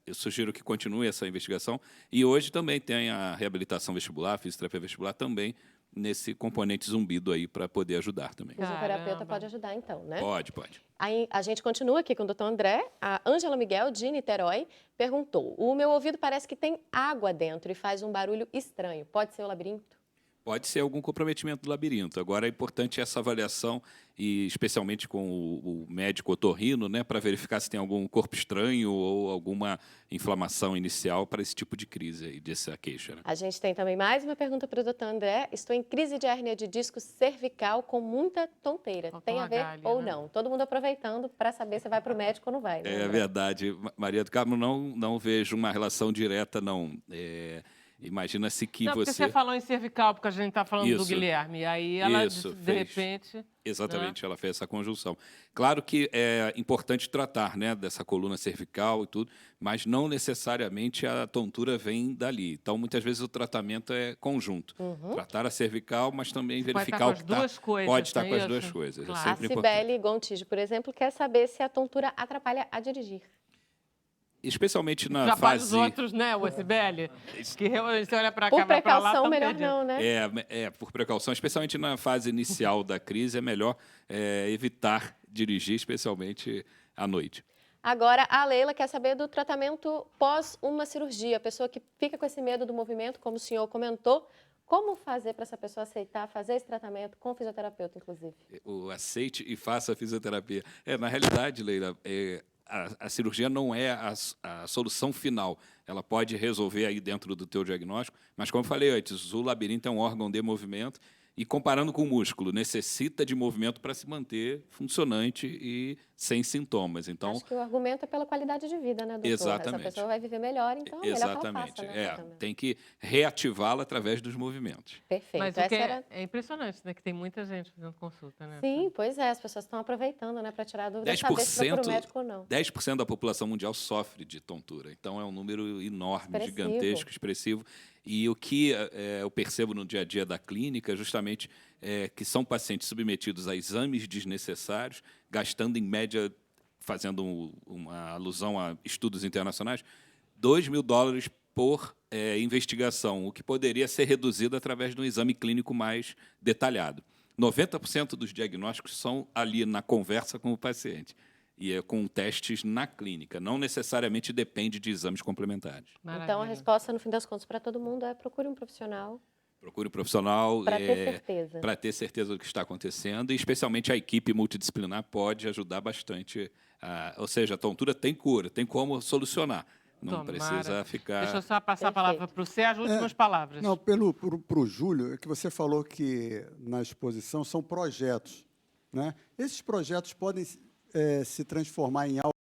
eu sugiro que continue essa investigação. E hoje também tem a reabilitação vestibular, a fisioterapia vestibular também, nesse componente zumbido aí, para poder ajudar também. O fisioterapeuta Caramba. pode ajudar então, né? Pode. Aí, a gente continua aqui com o Dr. André. A Ângela Miguel, de Niterói, perguntou: o meu ouvido parece que tem água dentro e faz um barulho estranho. Pode ser o labirinto? Pode ser algum comprometimento do labirinto. Agora, é importante essa avaliação, e especialmente com o médico otorrino, né, para verificar se tem algum corpo estranho ou alguma inflamação inicial para esse tipo de crise aí, dessa queixa. Né? A gente tem também mais uma pergunta para o Dr. André. Estou em crise de hérnia de disco cervical com muita tonteira. Faltou Tem uma a ver galha, ou né? não? Todo mundo aproveitando para saber se vai para o médico ou não vai. Né, É André? verdade. Maria do Carmo, não vejo uma relação direta, não. Imagina-se que Não, porque você... você falou em cervical, porque a gente está falando do Isso. Guilherme. Aí ela, Isso, de fez. repente... Exatamente, ela fez essa conjunção. Claro que é importante tratar, né, dessa coluna cervical e tudo, mas não necessariamente a tontura vem dali. Então, muitas vezes o tratamento é conjunto. Tratar a cervical, mas também Pode verificar estar com o as que tá. duas coisas, Pode estar não com é as duas isso? coisas. Claro. É A sempre importante. Cibele Gontijo, por exemplo, quer saber se a tontura atrapalha a dirigir. Especialmente na Atrapalha os fase... outros, né, o Sibeli? Que realmente você olha para cá, Por vai para lá, precaução, tão melhor perdido. não, né? Por precaução, especialmente na fase inicial da crise, é melhor evitar dirigir, especialmente à noite. Agora, a Leila quer saber do tratamento pós uma cirurgia. A pessoa que fica com esse medo do movimento, como o senhor comentou, como fazer para essa pessoa aceitar fazer esse tratamento com o fisioterapeuta, inclusive? O aceite e faça a fisioterapia. Na realidade, Leila, a cirurgia não é a solução final. Ela pode resolver aí dentro do teu diagnóstico, mas, como eu falei antes, o labirinto é um órgão de movimento e, comparando com o músculo, necessita de movimento para se manter funcionante e sem sintomas. Então, Acho que o argumento é pela qualidade de vida, né, doutor? exatamente. Essa pessoa vai viver melhor, então é melhor que ela Exatamente. faça, né? Tem que reativá-la através dos movimentos. Perfeito. Mas o Essa que era... é impressionante, né? Que tem muita gente fazendo consulta, né? Sim, pois é, as pessoas estão aproveitando, né, para tirar a dúvida, saber se procura o médico ou não. 10% da população mundial sofre de tontura. Então, é um número enorme, Expressivo. gigantesco, expressivo. E o que eu percebo no dia a dia da clínica, justamente, é que são pacientes submetidos a exames desnecessários, gastando, em média, fazendo uma alusão a estudos internacionais, $2.000 por investigação, o que poderia ser reduzido através de um exame clínico mais detalhado. 90% dos diagnósticos são ali na conversa com o paciente e com testes na clínica. Não necessariamente depende de exames complementares. Então, a Maravilha. resposta, no fim das contas, para todo mundo é procure um profissional. Procure um profissional Para ter certeza. para ter certeza do que está acontecendo, e especialmente a equipe multidisciplinar pode ajudar bastante. Ou seja, a tontura tem cura, tem como solucionar. Não Tomara. precisa ficar... Deixa eu só passar a palavra para o Sérgio, últimas palavras. Não, para o Júlio, é que você falou que na exposição são projetos, né? Esses projetos podem se transformar em algo.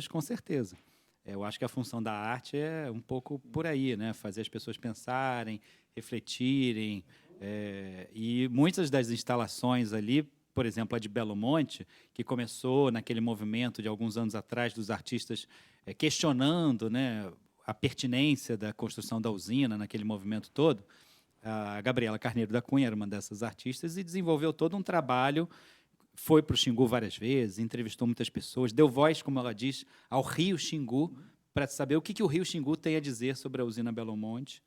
Com certeza. Eu acho que a função da arte é um pouco por aí, né? Fazer as pessoas pensarem, refletirem. E muitas das instalações ali, por exemplo, a de Belo Monte, que começou naquele movimento de alguns anos atrás dos artistas questionando, né, a pertinência da construção da usina naquele movimento todo. A Gabriela Carneiro da Cunha era uma dessas artistas e desenvolveu todo um trabalho. Foi para o Xingu várias vezes, entrevistou muitas pessoas, deu voz, como ela diz, ao Rio Xingu, para saber o que o Rio Xingu tem a dizer sobre a usina Belo Monte.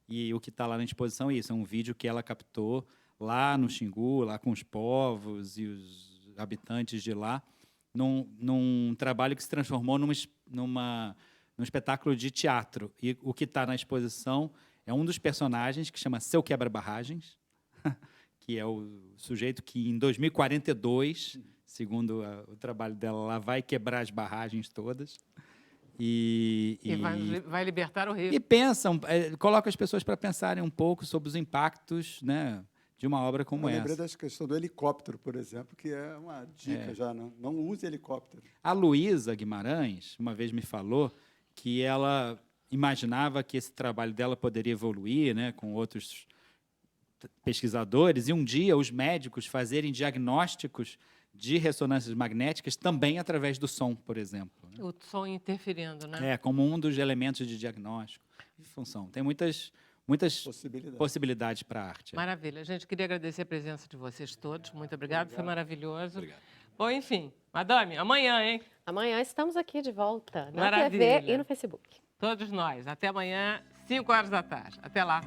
E o que está lá na exposição é isso, é um vídeo que ela captou lá no Xingu, lá com os povos e os habitantes de lá, num trabalho que se transformou num espetáculo de teatro. E o que está na exposição é um dos personagens, que chama Seu Quebra-Barragens, que é o sujeito que, em 2042, segundo o trabalho dela lá, vai quebrar as barragens todas. E vai libertar o Rio. E pensam, coloca as pessoas para pensarem um pouco sobre os impactos, né, de uma obra como Eu lembrei essa. da questão do helicóptero, por exemplo, que é uma dica já, não use helicóptero. A Luísa Guimarães, uma vez me falou que ela imaginava que esse trabalho dela poderia evoluir, né, com outros pesquisadores, e um dia os médicos fazerem diagnósticos de ressonâncias magnéticas também através do som, por exemplo. Né? O som interferindo, né? Como um dos elementos de diagnóstico e função. Tem muitas possibilidades para a arte. Maravilha. Gente, queria agradecer a presença de vocês todos. Muito obrigado, foi maravilhoso. Obrigado. Bom, enfim, madame, amanhã, hein? Amanhã estamos aqui de volta na Maravilha. TV e no Facebook. Todos nós. Até amanhã, 5 horas da tarde. Até lá.